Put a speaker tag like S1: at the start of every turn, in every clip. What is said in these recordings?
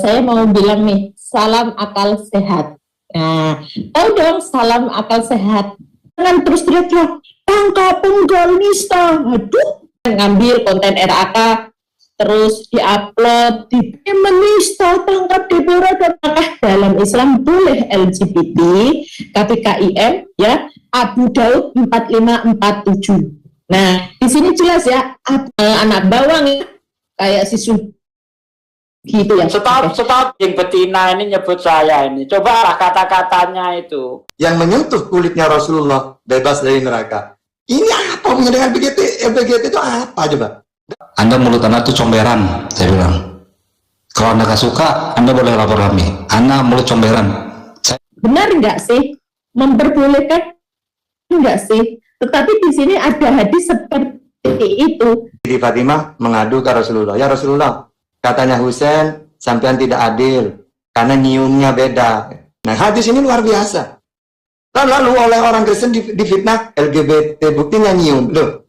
S1: saya mau bilang nih, salam akal sehat. Nah, tahu dong salam akal sehat. Jangan terus teriak, tangkap penggal nista. Aduh, ngambil konten RAK, terus diupload, di menista, tangkap Deborah dan dalam Islam boleh LGBT, KPKIM, ya, Abu Daud 4547. Nah, di sini jelas ya, anak bawang ya, kayak si gitu ya.
S2: Stop, yang betina ini nyebut saya ini. Coba kata-katanya itu.
S3: Yang menyentuh kulitnya Rasulullah bebas dari neraka. Ini apa hubungannya dengan BGT itu apa coba?
S4: Anda mulut Anda itu comberan, saya bilang. Kalau Anda nggak suka, Anda boleh lapor kami. Anda mulut comberan.
S1: Benar nggak sih? Memperbolehkan nggak sih? Tetapi di sini ada hadis seperti itu.
S3: Siti Fatimah mengadu ke Rasulullah. Ya Rasulullah, katanya Husain sampean tidak adil karena nyiumnya beda. Nah, hadis ini luar biasa. Lalu oleh orang Kristen difitnah LGBT, buktinya nyium. Loh.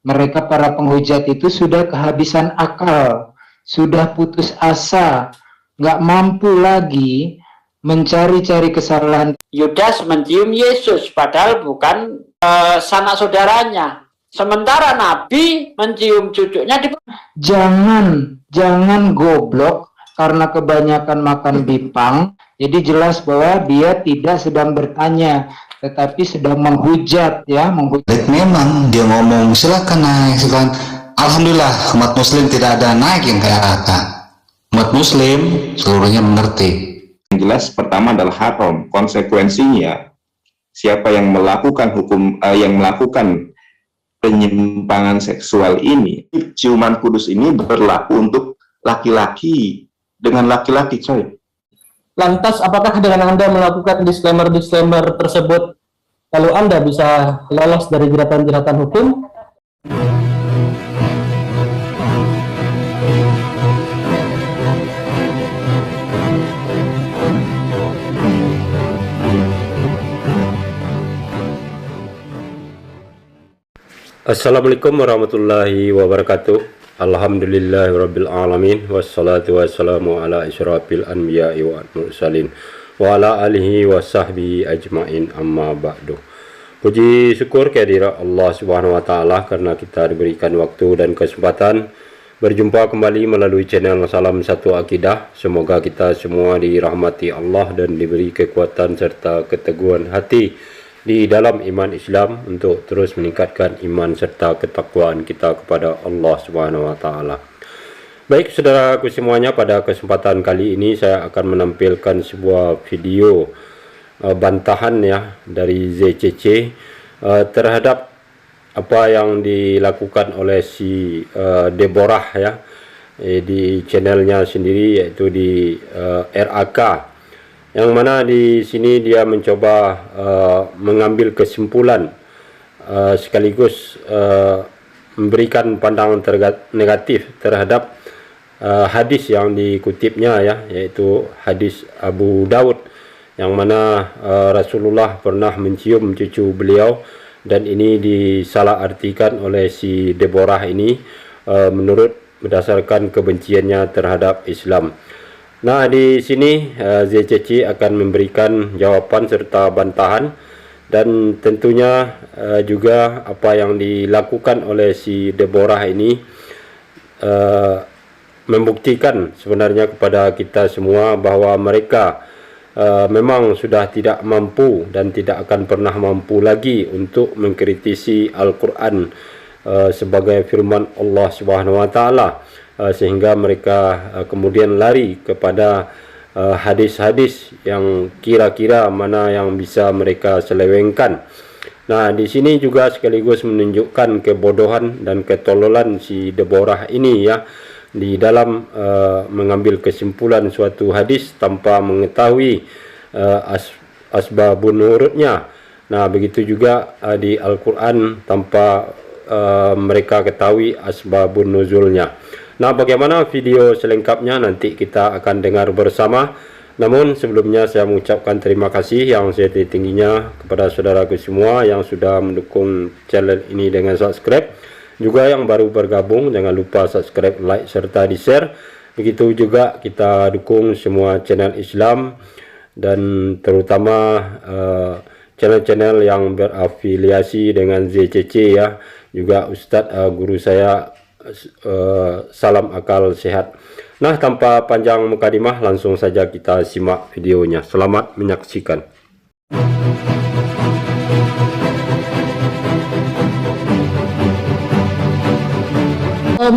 S5: Mereka para penghujat itu sudah kehabisan akal, sudah putus asa, nggak mampu lagi mencari-cari kesalahan.
S2: Yudas mencium Yesus, padahal bukan sanak saudaranya. Sementara Nabi mencium cucunya di...
S5: Jangan goblok karena kebanyakan makan bipang. Jadi jelas bahwa dia tidak sedang bertanya, tetapi sedang menghujat, ya, menghujat.
S4: Memang dia ngomong silakan naik, silakan. Alhamdulillah umat Muslim tidak ada naik yang kayak Aka. Umat Muslim seluruhnya mengerti.
S6: Yang jelas pertama adalah haram. Konsekuensinya siapa yang melakukan yang melakukan penyimpangan seksual ini, ciuman kudus ini berlaku untuk laki-laki dengan laki-laki, coy.
S7: Lantas apakah dengan Anda melakukan disclaimer tersebut lalu Anda bisa lolos dari jeratan-jeratan hukum?
S8: Assalamualaikum warahmatullahi wabarakatuh. Alhamdulillahirabbil alamin wassalatu wassalamu ala asyrafil anbiya'i wal mursalin wa ala alihi wa sahbihi ajmain, amma ba'du. Puji syukur kehadirat Allah Subhanahu wa taala karena kita diberikan waktu dan kesempatan berjumpa kembali melalui channel Salam Satu Akidah. Semoga kita semua dirahmati Allah dan diberi kekuatan serta keteguhan hati di dalam iman Islam untuk terus meningkatkan iman serta ketakwaan kita kepada Allah Subhanahu wa taala. Baik saudaraku semuanya, pada kesempatan kali ini saya akan menampilkan sebuah video bantahan ya dari ZCC terhadap apa yang dilakukan oleh si Deborah ya di channelnya sendiri, yaitu di RAK, yang mana di sini dia mencoba mengambil kesimpulan sekaligus memberikan pandangan negatif terhadap hadis yang dikutipnya ya, yaitu hadis Abu Daud, yang mana Rasulullah pernah mencium cucu beliau, dan ini disalahartikan oleh si Deborah ini menurut berdasarkan kebenciannya terhadap Islam. Nah, di sini ZCC akan memberikan jawaban serta bantahan, dan tentunya juga apa yang dilakukan oleh si Deborah ini membuktikan sebenarnya kepada kita semua bahwa mereka memang sudah tidak mampu dan tidak akan pernah mampu lagi untuk mengkritisi Al-Quran sebagai firman Allah Subhanahu wa taala, sehingga mereka kemudian lari kepada hadis-hadis yang kira-kira mana yang bisa mereka selewengkan. Nah, di sini juga sekaligus menunjukkan kebodohan dan ketololan si Deborah ini ya, di dalam mengambil kesimpulan suatu hadis tanpa mengetahui asbabun nurutnya. Nah, begitu juga di Al-Quran tanpa mereka ketahui asbabun nuzulnya. Nah, bagaimana video selengkapnya nanti kita akan dengar bersama. Namun sebelumnya saya mengucapkan terima kasih yang setinggi-tingginya kepada saudaraku semua yang sudah mendukung channel ini dengan subscribe. Juga yang baru bergabung, jangan lupa subscribe, like, serta di-share. Begitu juga kita dukung semua channel Islam dan terutama channel-channel yang berafiliasi dengan ZCC ya. Juga Ustadz guru saya, salam akal sehat. Nah, tanpa panjang mukadimah, langsung saja kita simak videonya. Selamat menyaksikan.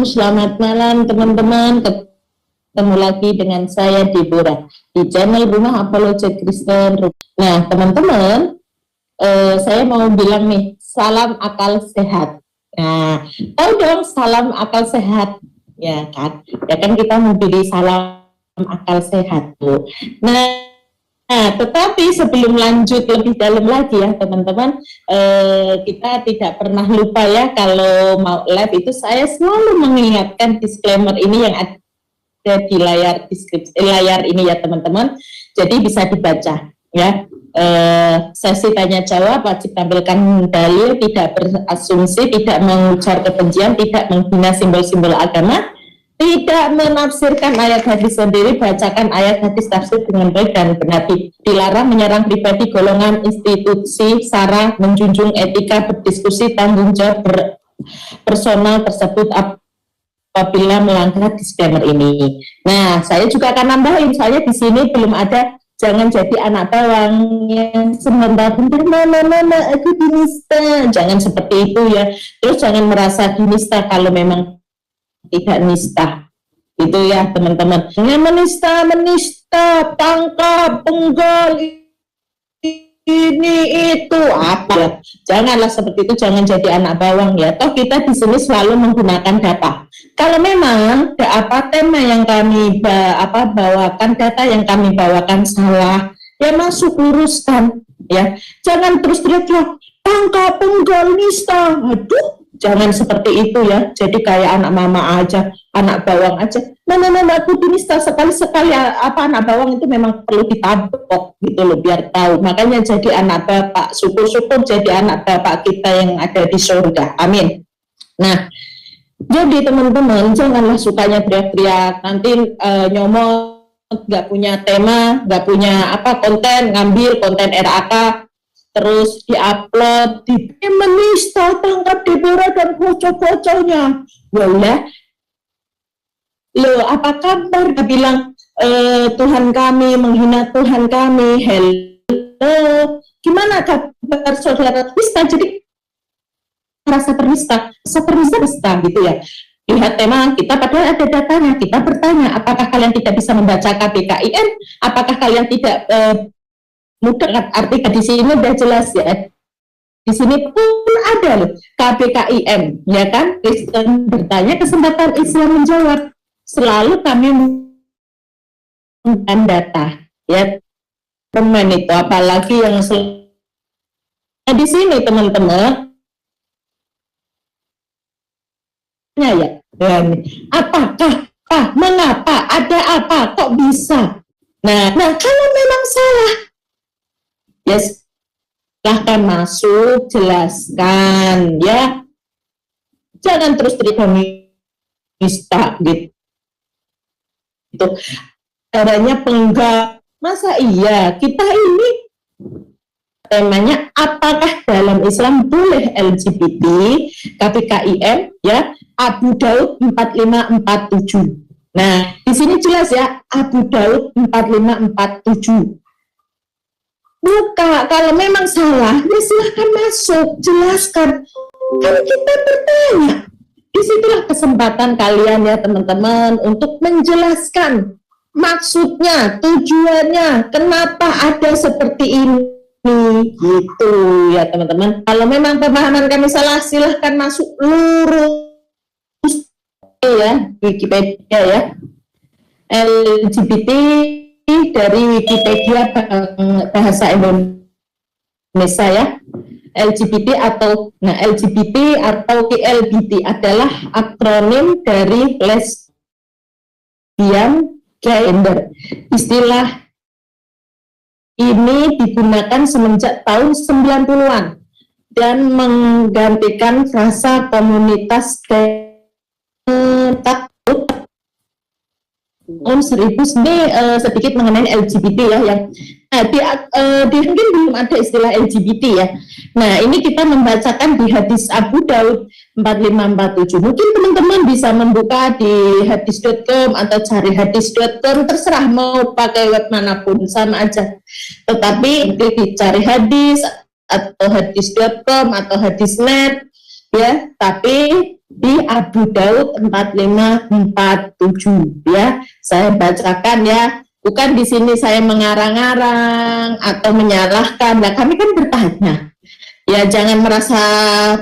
S1: Selamat malam teman-teman. Ketemu lagi dengan saya Deborah di channel Rumah Apologet Kristen. Nah teman-teman, saya mau bilang nih, salam akal sehat. Nah, tahu dong salam akal sehat, ya kan? Ya kan kita memberi salam akal sehat, Bu. Nah, tetapi sebelum lanjut lebih dalam lagi ya teman-teman, kita tidak pernah lupa ya kalau mau live itu saya selalu mengingatkan disclaimer ini yang ada di layar deskripsi, layar ini ya teman-teman. Jadi bisa dibaca ya. Sesi tanya jawab wajib tampilkan dalil, tidak berasumsi, tidak mengujar kebencian, tidak menghina simbol-simbol agama, tidak menafsirkan ayat hadis sendiri, bacakan ayat hadis tafsir dengan baik dan benar. Dilarang menyerang pribadi, golongan, institusi, sara, menjunjung etika, berdiskusi, tanggung jawab personal tersebut apabila melanggar disclaimer ini. Nah, saya juga akan nambahin, soalnya di sini belum ada. Jangan jadi anak bawang yang sebentar-bentar mana aku dinista. Jangan seperti itu ya. Terus jangan merasa dinista kalau memang tidak nista. Itu ya teman-teman. Menista, tangkap, penggal, ini itu apa ya. Janganlah seperti itu, jangan jadi anak bawang ya. Toh kita di sini selalu menggunakan data. Kalau memang tema yang kami bawakan, data yang kami bawakan salah, ya masuk luruskan ya. Jangan terus teriak tangkap, penggal, nista. Aduh, jangan seperti itu ya. Jadi kayak anak mama aja, anak bawang aja. Mana aku nista sekali-sekali anak bawang itu memang perlu ditabok gitu loh biar tahu. Makanya jadi anak bapak, syukur-syukur jadi anak bapak kita yang ada di surga. Amin. Nah, jadi teman-teman janganlah sukanya teriak-teriak, nanti nyomot, nggak punya tema, nggak punya konten, ngambil konten RAK, terus diupload, menista, tangkap Deborah dan bocor-bocornya. Boleh. Loh, apa kabar? Dia bilang Tuhan kami, menghina Tuhan kami. Hello, gimana kabar saudara Kristen? Jadi merasa penista gitu ya. Lihat tema kita, padahal ada datanya. Kita bertanya, apakah kalian tidak bisa membaca KBKIM? Apakah kalian tidak mudah? Artikel di sini udah jelas ya. Di sini pun ada loh KBKIM, ya kan? Kristen bertanya, kesempatan Islam menjawab. Selalu kami menggunakan data, ya teman itu, apalagi yang di sini teman-teman. Ya, mengapa, ada apa, kok bisa? Nah kalau memang salah, ya silahkan masuk, jelaskan, ya. Jangan terus nista gitu. Itu caranya penggal. Masa iya kita ini temanya apakah dalam Islam boleh LGBT, KBKIM, ya, Abu Daud 4547. Nah, di sini jelas ya, Abu Daud 4547. Buka, kalau memang salah, ya silahkan masuk, jelaskan. Kalau kita bertanya, disitulah kesempatan kalian ya teman-teman untuk menjelaskan maksudnya, tujuannya, kenapa ada seperti ini. Gitu ya teman-teman. Kalau memang pemahaman kami salah, silahkan masuk lurus ya Wikipedia ya. LGBT dari Wikipedia bahasa Indonesia ya. LGBT atau LGBT adalah akronim dari lesbian gender. Istilah ini digunakan semenjak tahun 90-an dan menggantikan frasa komunitas tahun 1000 ini sedikit mengenai LGBT ya, yang di mungkin belum ada istilah LGBT ya. Nah, ini kita membacakan di hadis Abu Daud 4547. Mungkin teman-teman bisa membuka di hadis.com atau cari hadis.com, terserah mau pakai web manapun sama aja. Tetapi dicari hadis atau hadis.com atau hadisnet ya, tapi di Abu Daud 4547 ya. Saya bacakan ya. Bukan di sini saya mengarang-arang atau menyalahkan. Nah, kami kan bertanya. Ya, jangan merasa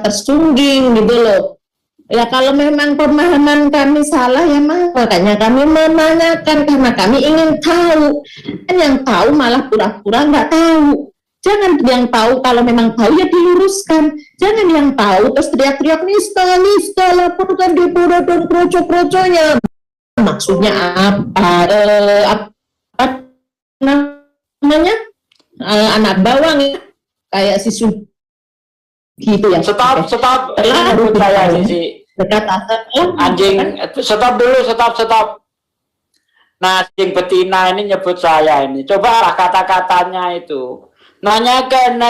S1: tersungging gitu loh. Ya, kalau memang pemahaman kami salah ya makanya kami menanyakan karena kami ingin tahu. Dan yang tahu malah pura-pura nggak tahu. Jangan yang tahu, kalau memang tahu ya diluruskan. Jangan yang tahu terus teriak-teriak nista laporkan di pura dan kroco-kroconya. Maksudnya apa? Namanya anak bawang ya, kayak si gitu ya.
S2: Stop nyebut saya si
S1: dekat asap
S2: anjing. Stop dulu, stop. Nah, anjing betina ini nyebut saya ini. Coba kata-katanya itu. Nanyakan.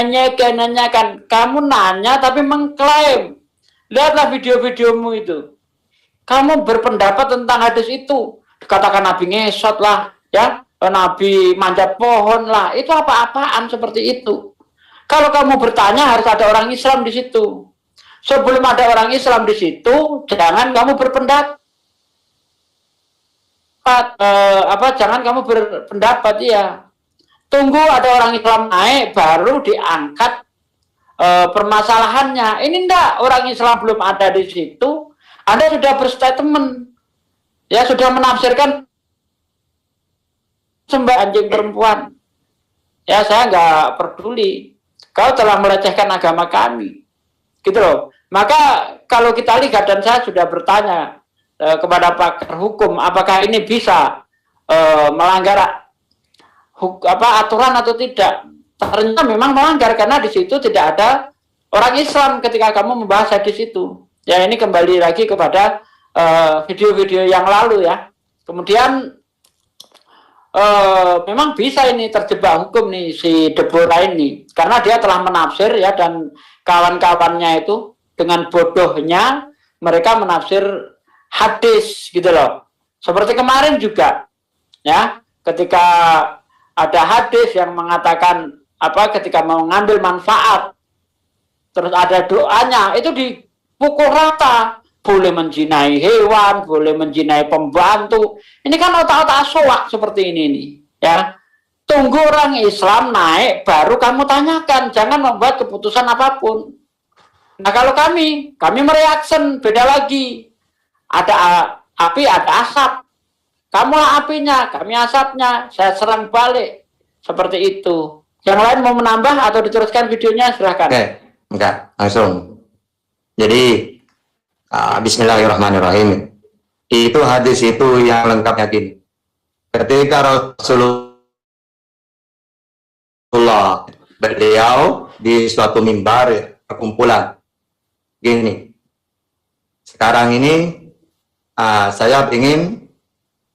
S2: Kamu nanya tapi mengklaim. Lihatlah video-videomu itu. Kamu berpendapat tentang hadis itu. Dikatakan Nabi ngesot lah, ya. Nabi manjat pohon lah, itu apa-apaan seperti itu. Kalau kamu bertanya harus ada orang Islam di situ. Sebelum ada orang Islam di situ, jangan kamu berpendapat. Jangan kamu berpendapat ya. Tunggu ada orang Islam naik, baru diangkat permasalahannya. Ini enggak, orang Islam belum ada di situ, Anda sudah berstatement, ya sudah menafsirkan sembah anjing perempuan. Ya, saya nggak peduli. Kau telah melecehkan agama kami. Gitu loh. Maka kalau kita lihat, dan saya sudah bertanya kepada pakar hukum, apakah ini bisa melanggar aturan atau tidak? Ternyata memang melanggar karena di situ tidak ada orang Islam ketika kamu membahas hadis itu. Ya, ini kembali lagi kepada video-video yang lalu ya. Kemudian memang bisa ini terjebak hukum nih si Deborah ini karena dia telah menafsir ya, dan kawan-kawannya itu dengan bodohnya mereka menafsir hadis gitu loh. Seperti kemarin juga ya, ketika ada hadis yang mengatakan ketika mau mengambil manfaat terus ada doanya, itu dipukul rata. Boleh menjinai hewan, boleh menjinai pembantu. Ini kan otak-otak soak seperti ini nih, ya. Tunggu orang Islam naik, baru kamu tanyakan. Jangan membuat keputusan apapun. Nah, kalau kami mereaction, beda lagi. Ada api, ada asap. Kamulah apinya, kami asapnya. Saya serang balik. Seperti itu. Yang lain mau menambah atau diteruskan videonya, silahkan.
S3: Oke, enggak, langsung. Jadi Bismillahirrahmanirrahim. Itu hadis itu yang lengkapnya gini. Ketika Rasulullah beliau di suatu mimbar ya, perkumpulan gini. Sekarang ini saya ingin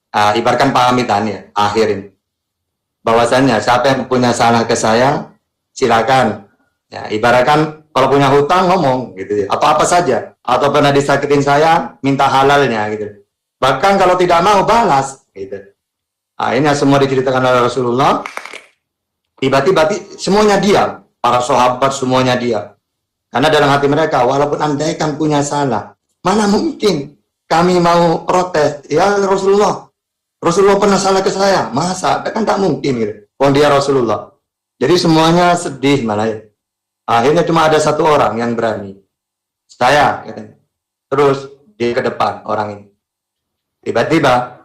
S3: ibaratkan pamitan ya, akhirin. Bahwasannya siapa yang punya salah ke saya, silakan. Ya, ibaratkan kalau punya hutang ngomong gitu ya, apa-apa saja, atau pernah disakitin saya minta halalnya gitu. Bahkan kalau tidak mau balas gitu. Nah, ini semua diceritakan oleh Rasulullah. Tiba-tiba semuanya diam, para sahabat semuanya diam. Karena dalam hati mereka, walaupun andaikan punya salah, mana mungkin kami mau protes? Ya Rasulullah pernah salah ke saya, masa? Kan tak mungkin gitu. Oh, dia Rasulullah. Jadi semuanya sedih malah ya. Akhirnya cuma ada satu orang yang berani. Saya, katanya. Terus dia ke depan orang ini. Tiba-tiba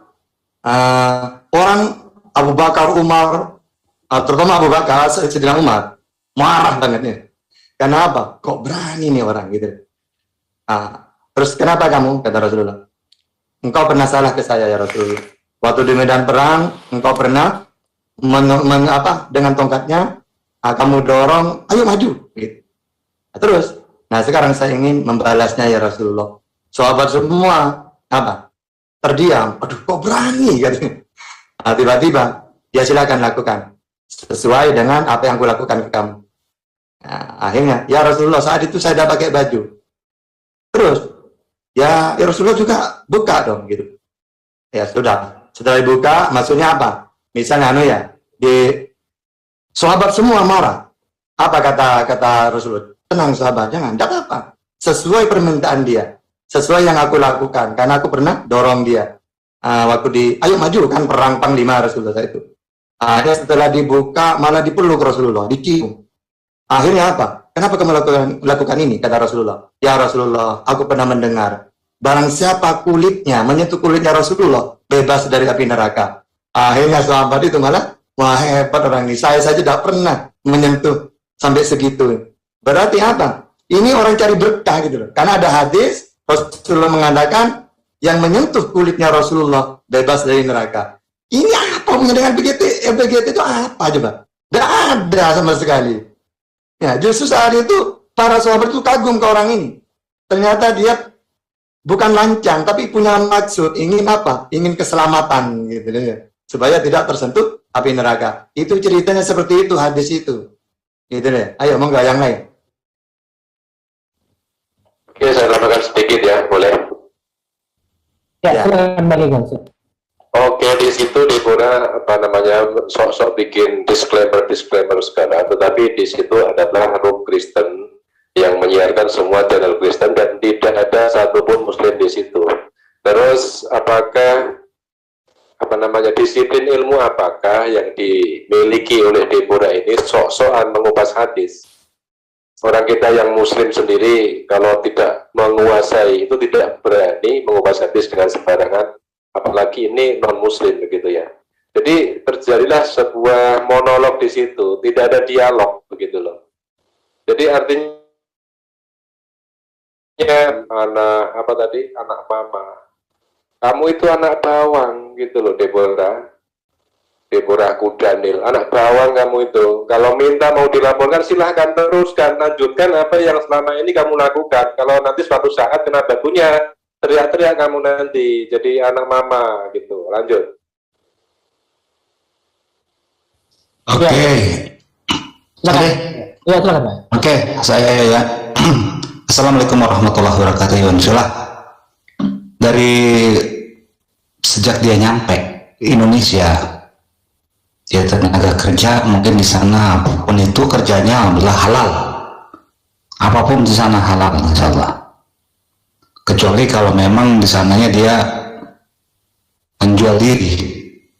S3: orang Abu Bakar, Umar, terutama Abu Bakar, Sayyidina Umar, marah banget nih. Kenapa? Kok berani nih orang gitu? Terus kenapa kamu? Kata Rasulullah. Engkau pernah salah ke saya ya Rasulullah. Waktu di medan perang, engkau pernah dengan tongkatnya, kamu dorong, ayo maju. Gitu. Terus, nah sekarang saya ingin membalasnya ya Rasulullah. Sahabat semua terdiam. Aduh, kok berani? Katanya. Tiba-tiba, ya silakan lakukan. Sesuai dengan apa yang aku lakukan ke kamu. Nah, akhirnya, ya Rasulullah, saat itu saya udah pakai baju. Terus, ya Rasulullah juga buka dong, gitu. Ya sudah, setelah dibuka, maksudnya apa? Misalnya, di sahabat semua marah. Apa kata Rasulullah? Tenang sahabat, jangan, tidak apa-apa. Sesuai permintaan dia. Sesuai yang aku lakukan. Karena aku pernah dorong dia. Waktu ayo maju, kan perang panglima Rasulullah itu. Akhirnya setelah dibuka, malah dipeluk Rasulullah, dicium. Akhirnya apa? Kenapa kamu lakukan ini? Kata Rasulullah. Ya Rasulullah, aku pernah mendengar. Barang siapa kulitnya, menyentuh kulitnya Rasulullah, bebas dari api neraka. Akhirnya sahabat itu malah, wah hebat orang ini. Saya saja tidak pernah menyentuh sampai segitu. Berarti apa? Ini orang cari berkah gitu loh. Karena ada hadis, Rasulullah mengatakan, yang menyentuh kulitnya Rasulullah, bebas dari neraka. Ini apa dengan BGT itu apa coba? Tidak ada sama sekali. Ya, justru saat itu para sahabat itu kagum ke orang ini. Ternyata dia bukan lancang, tapi punya maksud, ingin apa? Ingin keselamatan gitu ya. Supaya tidak tersentuh api neraka. Itu ceritanya seperti itu, hadis itu. Gitu deh. Ayo monggo yang lain.
S9: Oke, saya tambahkan sedikit ya, boleh?
S7: Ya, silakan bagikan.
S9: Oke, di situ Deborah sok-sok bikin disclaimer sekarang, tetapi di situ adalah room Kristen yang menyiarkan semua channel Kristen dan tidak ada satupun Muslim di situ. Terus apakah disiplin ilmu apakah yang dimiliki oleh Deborah ini sok-sokan mengupas hadis? Orang kita yang Muslim sendiri kalau tidak menguasai itu tidak berani mengupas hadis dengan sembarangan. Apalagi ini non-muslim begitu ya. Jadi terjadilah sebuah monolog di situ, tidak ada dialog begitu loh. Jadi artinya anak mama. Kamu itu anak bawang gitu loh, Deborah Kudanil, anak bawang kamu itu. Kalau minta mau dilaporkan silahkan teruskan, lanjutkan apa yang selama ini kamu lakukan. Kalau nanti suatu saat kena bakunya, teriak-teriak kamu nanti jadi anak mama gitu. Lanjut.
S4: Oke.
S7: Ya, silakan Pak.
S4: Oke, saya ya. Assalamualaikum warahmatullahi wabarakatuh. Insyaallah dari sejak dia nyampe Indonesia, dia tenaga kerja, mungkin di sana apapun itu kerjanya adalah halal. Apapun di sana halal, insyaallah. Kecuali kalau memang di sananya dia menjual diri.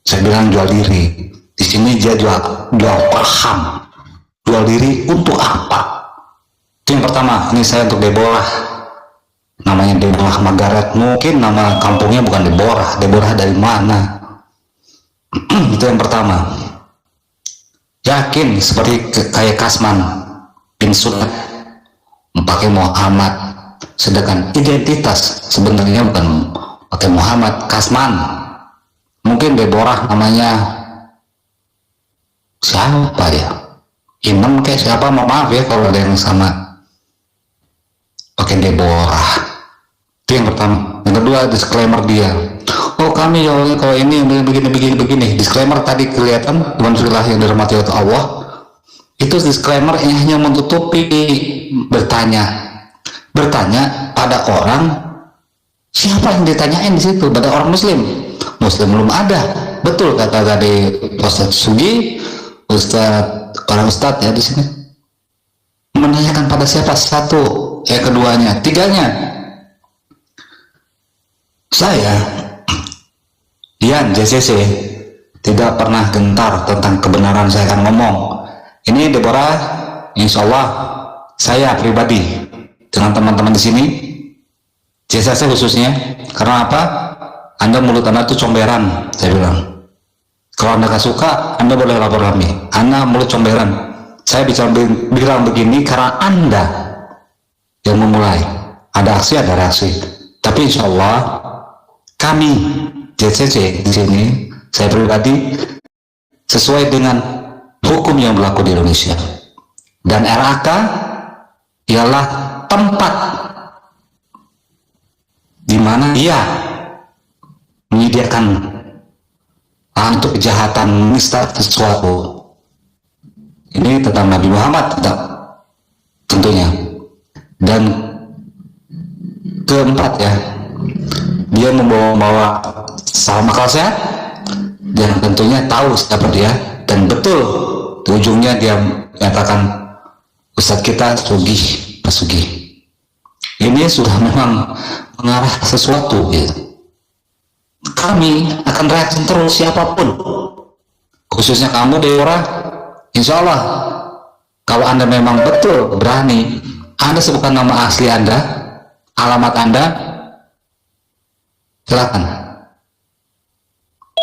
S4: Saya bilang jual diri. Di sini dia jual paham. Jual diri untuk apa? Itu yang pertama. Ini saya untuk Deborah. Namanya Deborah Magaret. Mungkin nama kampungnya bukan Deborah. Deborah dari mana? Itu yang pertama. Yakin seperti kayak Kasman bin Sulat memakai Muhammad. Sedangkan identitas sebenarnya bukan pakai Muhammad, Kasman. Mungkin Deborah namanya siapa ya? Imam kayak siapa? Maaf ya kalau ada yang sama pakai Deborah. Itu yang pertama. Yang kedua, disclaimer dia. Oh kami ya kalau ini begini. Disclaimer tadi kelihatan teman surilah yang dirahmati oleh Allah. Itu disclaimer yang hanya menutupi bertanya pada orang, siapa yang ditanyain di situ? Pada orang Muslim belum ada. Betul kata tadi Ustaz Sugi, orang Ustadz ya di sini menanyakan pada siapa? Satu, yang keduanya, tiganya. Saya Dian JCC tidak pernah gentar tentang kebenaran saya akan ngomong. Ini Deborah, insya Allah saya pribadi dengan teman-teman di sini, JCC khususnya, karena apa? Anda mulut Anda itu comberan, saya bilang. Kalau Anda gak suka, Anda boleh lapor kami. Anda mulut comberan. Saya bilang begini karena Anda yang memulai. Ada aksi, ada reaksi. Tapi insya Allah kami JCC di sini, saya pribadi sesuai dengan hukum yang berlaku di Indonesia. Dan RAK ialah tempat di mana dia menyediakan untuk kejahatan menista sesuatu. Ini tentang Nabi Muhammad tentunya. Dan keempat ya, dia membawa salam akal sehat dan tentunya tahu siapa dia, dan betul di ujungnya dia menyatakan Ustadz kita sugih, Pak Sugih. Ini sudah memang mengarah ke sesuatu gitu. Kami akan reaksi terus siapapun, khususnya kamu Deora. Insya Allah kalau Anda memang betul berani, Anda sebutkan nama asli Anda, alamat Anda, silakan.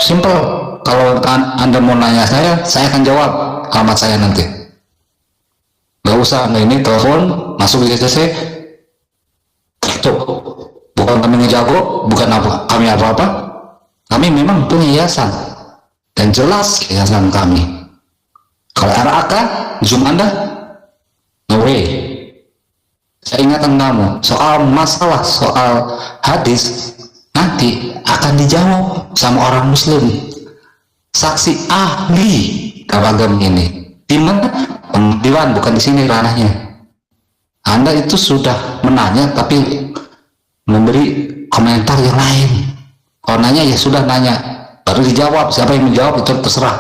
S4: Simple. Kalau Anda mau nanya saya akan jawab alamat saya nanti. Gak usah Anda ini telepon masuk ke JCC, tuh, bukan kami ngejago, bukan kami apa-apa. Kami memang punya yayasan dan jelas yayasan kami. Kalau RAK Zoom Anda, no way. Saya ingatkan kamu, soal masalah soal hadis nanti akan dijawab sama orang Muslim, saksi ahli dalam agama ini. Di mana? Pengadilan, bukan di sini ranahnya. Anda itu sudah menanya tapi memberi komentar yang lain. Kalau nanya ya sudah nanya, baru dijawab. Siapa yang menjawab itu terserah.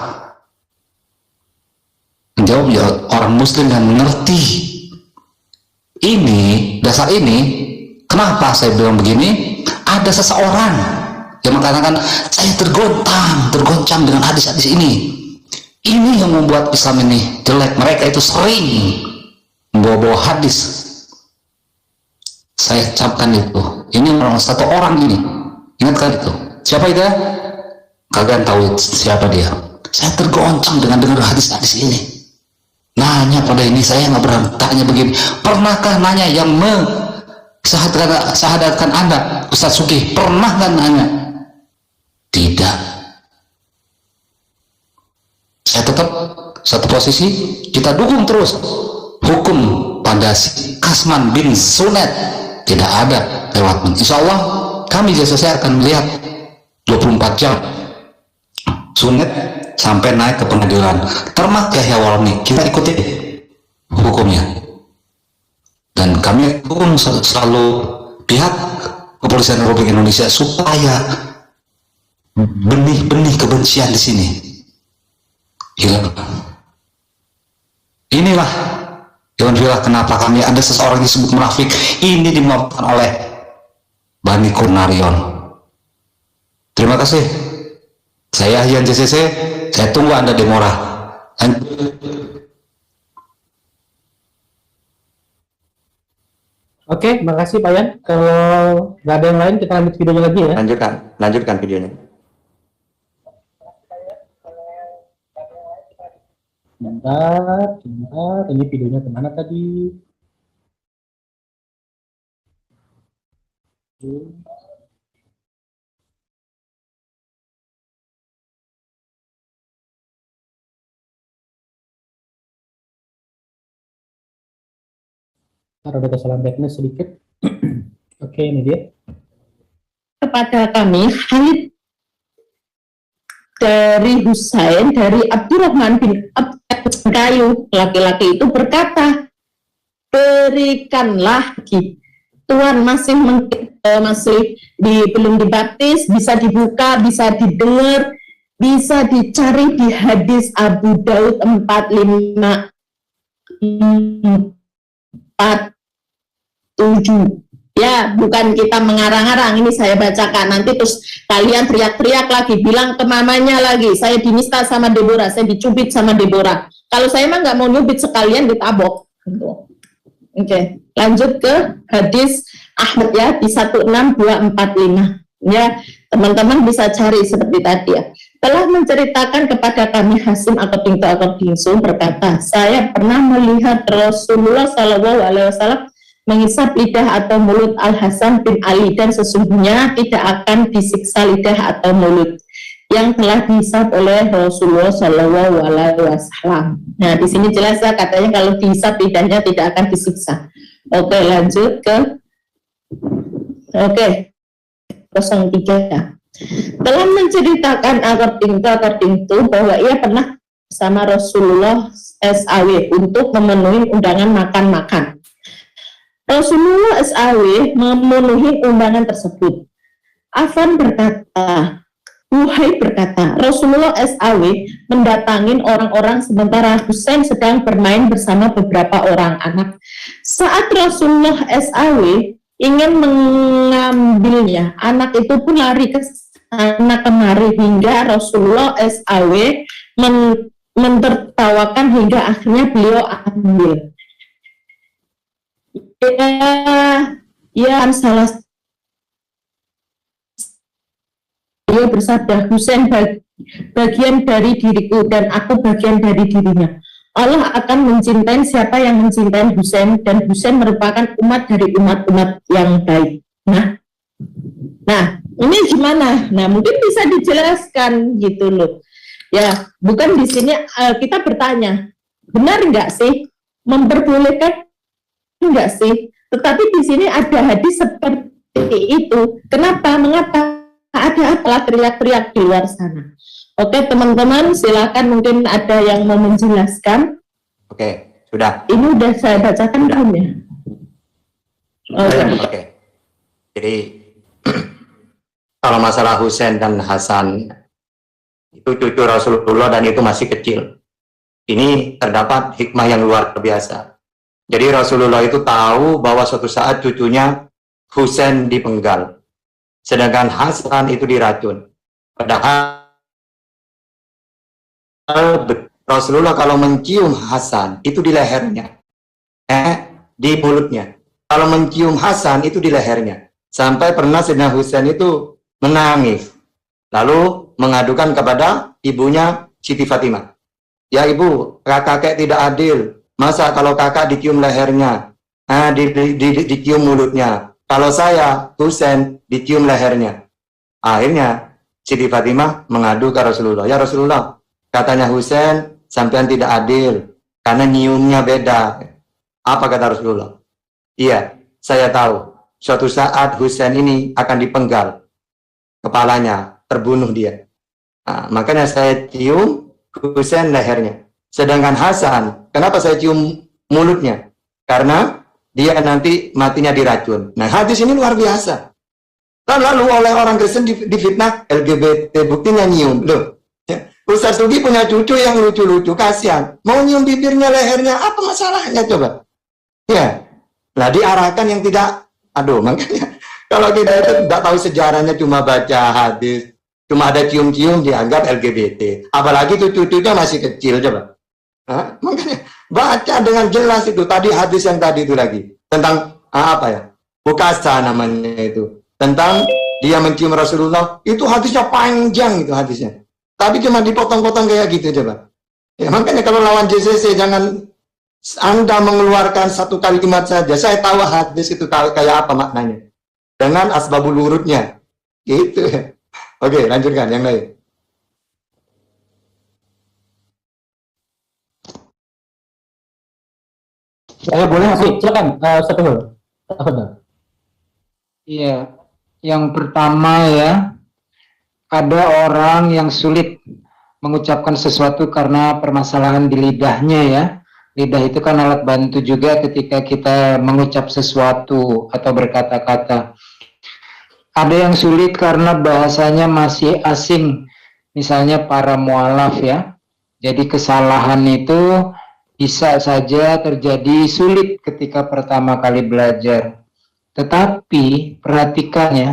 S4: Menjawab ya orang Muslim yang mengerti. Ini dasar ini, kenapa saya bilang begini? Ada seseorang yang mengatakan saya tergoncang dengan hadis-hadis ini. Ini yang membuat Islam ini jelek. Mereka itu sering membawa hadis. Saya capkan itu. Ini satu orang ini. Ingatkan itu. Siapa itu? Kalian tahu siapa dia? Saya tergoncang dengan dengar hadis-hadis ini. Nanya pada ini, saya nggak pernah tanya begini. Pernahkah nanya yang sahadatkan Anda, Ustaz Sugih? Pernah nggak nanya? Tidak. Saya tetap satu posisi, kita dukung terus hukum Pandasi Kasman bin Sunet, tidak ada lewat. Insya Allah kami JCC akan melihat 24 jam Sunet sampai naik ke pengadilan. Termak Yahya Walmi, kita ikuti hukumnya. Dan kami dukung selalu pihak Kepolisian Republik Indonesia supaya benih-benih kebencian di sini hilang. Inilah kenapa kami ada seseorang yang disebut munafik. Ini dimaukan oleh Bani Kurnarion. Terima kasih. Saya Yan JCC. Saya tunggu Anda di Mora.
S7: Oke, makasih Pak Yan. Kalau nggak ada yang lain, kita lanjut videonya lagi ya.
S3: Lanjutkan videonya.
S7: Bentar, ini videonya kemana tadi? Ada kesalahan teknis sedikit. Oke, ini dia.
S1: Kepada kami, Khalid dari Husain, dari Abdurrahman bin Kayu, laki-laki itu berkata, berikanlah Tuhan masih belum dibaptis, bisa dibuka, bisa didengar, bisa dicari di hadis Abu Daud 4547. Ya, bukan kita mengarang-arang, ini saya bacakan. Nanti terus kalian teriak-teriak lagi, bilang ke mamanya lagi, saya dinista sama Deborah, saya dicubit sama Deborah. Kalau saya mah nggak mau nyubit, sekalian ditabok. Oke, lanjut ke hadis Ahmad ya, di 16245. Ya, teman-teman bisa cari seperti tadi ya. Telah menceritakan kepada kami Hasim atau Bintu atau Binsum berkata, saya pernah melihat Rasulullah SAW mengisap lidah atau mulut Al-Hasan bin Ali, dan sesungguhnya tidak akan disiksa lidah atau mulut yang telah dihisap oleh Rasulullah SAW. Nah, di sini jelas ya, katanya kalau dihisap lidahnya tidak akan disiksa. Oke, lanjut ke 03. telah menceritakan according to bahwa ia pernah bersama Rasulullah SAW untuk memenuhi undangan makan-makan. Rasulullah SAW memenuhi undangan tersebut. Affan berkata, Rasulullah SAW mendatangin orang-orang sementara Husain sedang bermain bersama beberapa orang anak. Saat Rasulullah SAW ingin mengambilnya, anak itu pun lari ke sana kemari hingga Rasulullah SAW mentertawakan hingga akhirnya beliau ambil. Ya, salah. Beliau bersabda, Husain bagian dari diriku dan aku bagian dari dirinya. Allah akan mencintai siapa yang mencintai Husain, dan Husain merupakan umat dari umat-umat yang baik. Nah, ini gimana? Nah, mungkin bisa dijelaskan gitu loh. Ya, bukan di sini kita bertanya, benar nggak sih? Memperbolehkan nggak sih? Tetapi di sini ada hadis seperti itu. Kenapa? Mengapa? Ada apa teriak-teriak di luar sana? Oke, teman-teman, silakan mungkin ada yang mau menjelaskan.
S3: Oke, sudah.
S1: Ini udah saya bacakan belum ya?
S3: Oke. Jadi kalau masalah Husain dan Hasan itu cucu Rasulullah dan itu masih kecil. Ini terdapat hikmah yang luar biasa. Jadi Rasulullah itu tahu bahwa suatu saat cucunya Husain dipenggal, sedangkan Hasan itu diracun. Padahal Rasulullah kalau mencium Hasan itu di lehernya, di mulutnya. Kalau mencium Hasan itu di lehernya. Sampai pernah Sayyidina Husain itu menangis, lalu mengadukan kepada ibunya Siti Fatimah. Ya ibu, kakek tidak adil. Masa kalau kakak dicium lehernya, dicium mulutnya. Kalau saya, Husain, dicium lehernya. Akhirnya Siti Fatimah mengadu ke Rasulullah. Ya Rasulullah, katanya Husain sampean tidak adil karena nyiumnya beda. Apa kata Rasulullah? Iya, saya tahu. Suatu saat Husain ini akan dipenggal kepalanya, terbunuh dia. Nah, makanya saya cium Husain lehernya. Sedangkan Hasan, kenapa saya cium mulutnya? Karena dia nanti matinya diracun. Nah, hadis ini luar biasa. Lalu oleh orang Kristen difitnah LGBT, buktinya nyium. Loh, ya. Ustaz Tugi punya cucu yang lucu-lucu, kasihan. Mau nyium bibirnya, lehernya, apa masalahnya coba? Ya, nah diarahkan yang tidak, makanya kalau kita itu tidak tahu sejarahnya, cuma baca hadis, cuma ada cium-cium dianggap LGBT. Apalagi itu cucunya masih kecil, coba. Makanya baca dengan jelas itu. Tadi hadis yang tadi itu lagi tentang apa ya? Bukasa namanya itu. Tentang dia mencium Rasulullah, itu hadisnya panjang itu hadisnya. Tapi cuma dipotong-potong kayak gitu coba. Ya makanya kalau lawan JCC jangan Anda mengeluarkan satu kalimat saja. Saya tahu hadis itu kayak apa maknanya. Dengan asbabul wurudnya. Gitu. Oke, lanjutkan yang lain.
S7: Saya boleh silakan satu hal.
S5: Iya, yang pertama ya, ada orang yang sulit mengucapkan sesuatu karena permasalahan di lidahnya ya. Lidah itu kan alat bantu juga ketika kita mengucap sesuatu atau berkata-kata. Ada yang sulit karena bahasanya masih asing, misalnya para mualaf ya. Jadi kesalahan itu bisa saja terjadi sulit ketika pertama kali belajar. Tetapi perhatikan ya,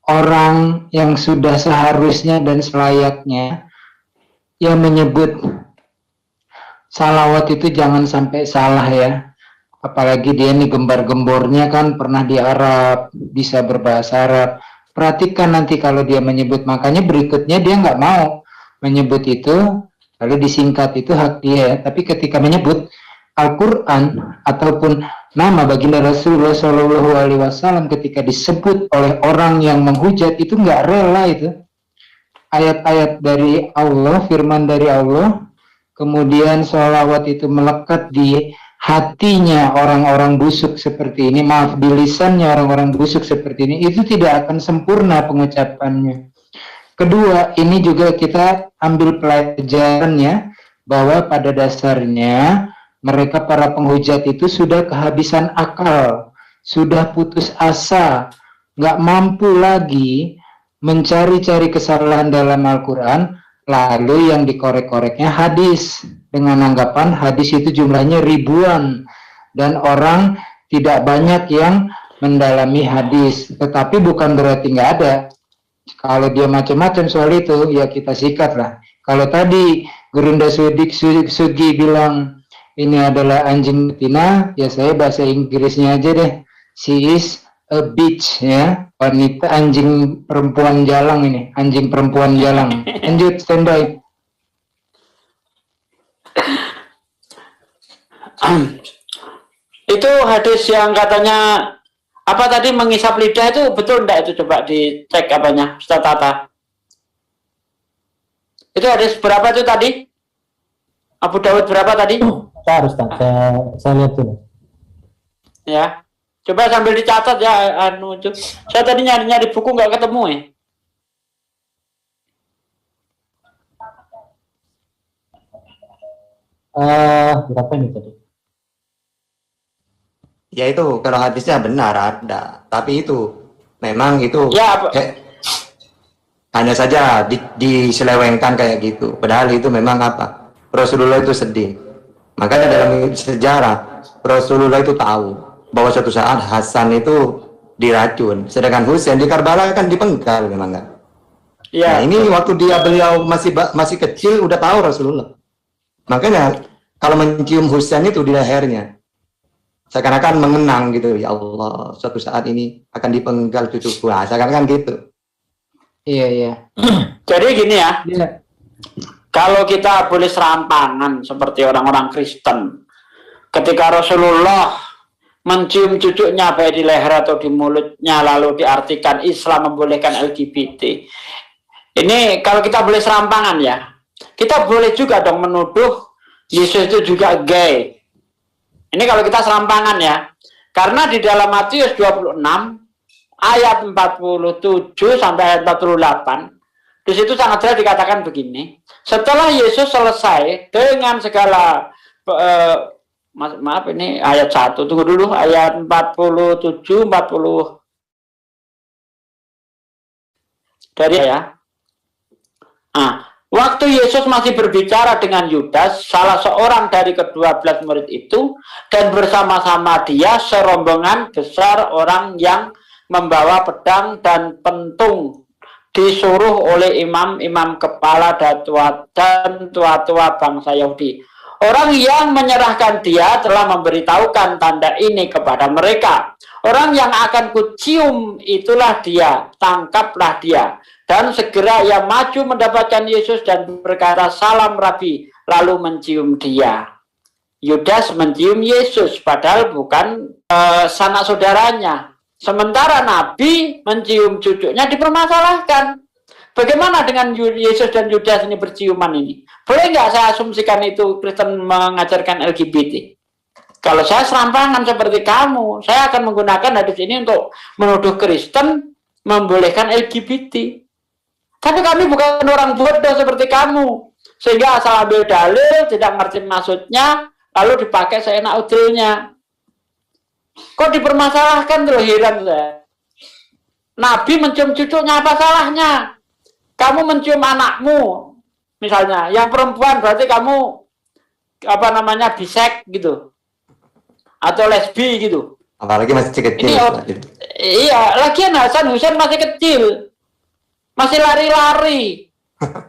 S5: orang yang sudah seharusnya dan selayaknya yang menyebut salawat itu jangan sampai salah ya. Apalagi dia nih gembar-gembornya kan pernah di Arab, bisa berbahasa Arab. Perhatikan nanti kalau dia menyebut, makanya berikutnya dia nggak mau menyebut itu, lalu disingkat, itu hak dia ya. Tapi ketika menyebut Al-Quran ataupun nama baginda Rasulullah SAW ketika disebut oleh orang yang menghujat, itu nggak rela itu. Ayat-ayat dari Allah, firman dari Allah, kemudian sholawat itu melekat di hatinya orang-orang busuk seperti ini, maaf, di lisannya orang-orang busuk seperti ini, itu tidak akan sempurna pengucapannya. Kedua, ini juga kita ambil pelajarannya, bahwa pada dasarnya mereka para penghujat itu sudah kehabisan akal, sudah putus asa, nggak mampu lagi mencari-cari kesalahan dalam Al-Quran, lalu yang dikorek-koreknya hadis, dengan anggapan hadis itu jumlahnya ribuan, dan orang tidak banyak yang mendalami hadis. Tetapi bukan berarti nggak ada. Kalau dia macam-macam soal itu, ya kita sikat lah. Kalau tadi Gurunda Sugi bilang ini adalah anjing betina, ya saya bahasa Inggrisnya aja deh. She is a bitch, ya, wanita, anjing perempuan jalang ini, anjing perempuan jalang. Lanjut, standby.
S2: Itu hadis yang katanya apa tadi, mengisap lidah, itu betul enggak? Itu coba dicek apanya, Ustaz Tata. Itu hadis berapa itu tadi? Abu Dawud berapa tadi?
S7: Saya harus saya lihat dulu.
S2: Ya. Coba sambil dicatat ya, anu itu. Saya tadi nyari-nyari buku nggak ketemu ya.
S7: Berapa ini tadi?
S3: Ya itu kalau hadisnya benar ada, tapi itu memang itu
S2: Ya,
S3: hanya saja diselewengkan kayak gitu. Padahal itu memang apa? Rasulullah itu sedih. Makanya dalam sejarah Rasulullah itu tahu bahwa suatu saat Hasan itu diracun, sedangkan Husain di Karbala kan dipenggal memang kan.
S2: ya.
S3: Nah, ini waktu beliau masih kecil udah tahu Rasulullah. Makanya kalau mencium Husain itu di lehernya, seakan-akan mengenang gitu, ya Allah, suatu saat ini akan dipenggal cucuku. Nah, seakan-akan gitu.
S5: Iya, iya.
S2: Jadi gini ya.
S5: Iya.
S2: Kalau kita boleh serampangan seperti orang-orang Kristen, ketika Rasulullah mencium cucunya baik di leher atau di mulutnya, lalu diartikan Islam membolehkan LGBT. Ini kalau kita boleh serampangan ya, kita boleh juga dong menuduh Yesus itu juga gay. Ini kalau kita serampangan ya, karena di dalam Matius 26 ayat 47 sampai ayat 48, di situ sangat jelas dikatakan begini. Setelah Yesus selesai dengan segala maaf ini ayat 1, tunggu dulu, ayat 47 40 dari ya. Waktu Yesus masih berbicara dengan Yudas, salah seorang dari ke-12 murid itu, dan bersama-sama dia serombongan besar orang yang membawa pedang dan pentung, disuruh oleh imam-imam kepala dan tua-tua bangsa Yahudi. Orang yang menyerahkan dia telah memberitahukan tanda ini kepada mereka. Orang yang akan kucium itulah dia, tangkaplah dia. Dan segera ia maju mendapatkan Yesus dan berkata, "Salam Rabi," lalu mencium dia. Yudas mencium Yesus, padahal bukan sanak saudaranya. Sementara Nabi mencium cucunya dipermasalahkan. Bagaimana dengan Yesus dan Yudas ini berciuman ini? Boleh nggak saya asumsikan itu Kristen mengajarkan LGBT? Kalau saya serampangan seperti kamu, saya akan menggunakan hadis ini untuk menuduh Kristen membolehkan LGBT. Tapi kami bukan orang bodoh seperti kamu, sehingga asal ambil dalil, tidak ngerti maksudnya, lalu dipakai seenak udilnya. Kok dipermasalahkan tuh, heran saya. Nabi mencium cucunya, apa salahnya? Kamu mencium anakmu, misalnya, yang perempuan berarti kamu apa namanya bisek gitu, atau lesbi gitu.
S3: Apalagi masih kecil.
S2: Iya, lagian Hasan Husain masih kecil, masih lari-lari,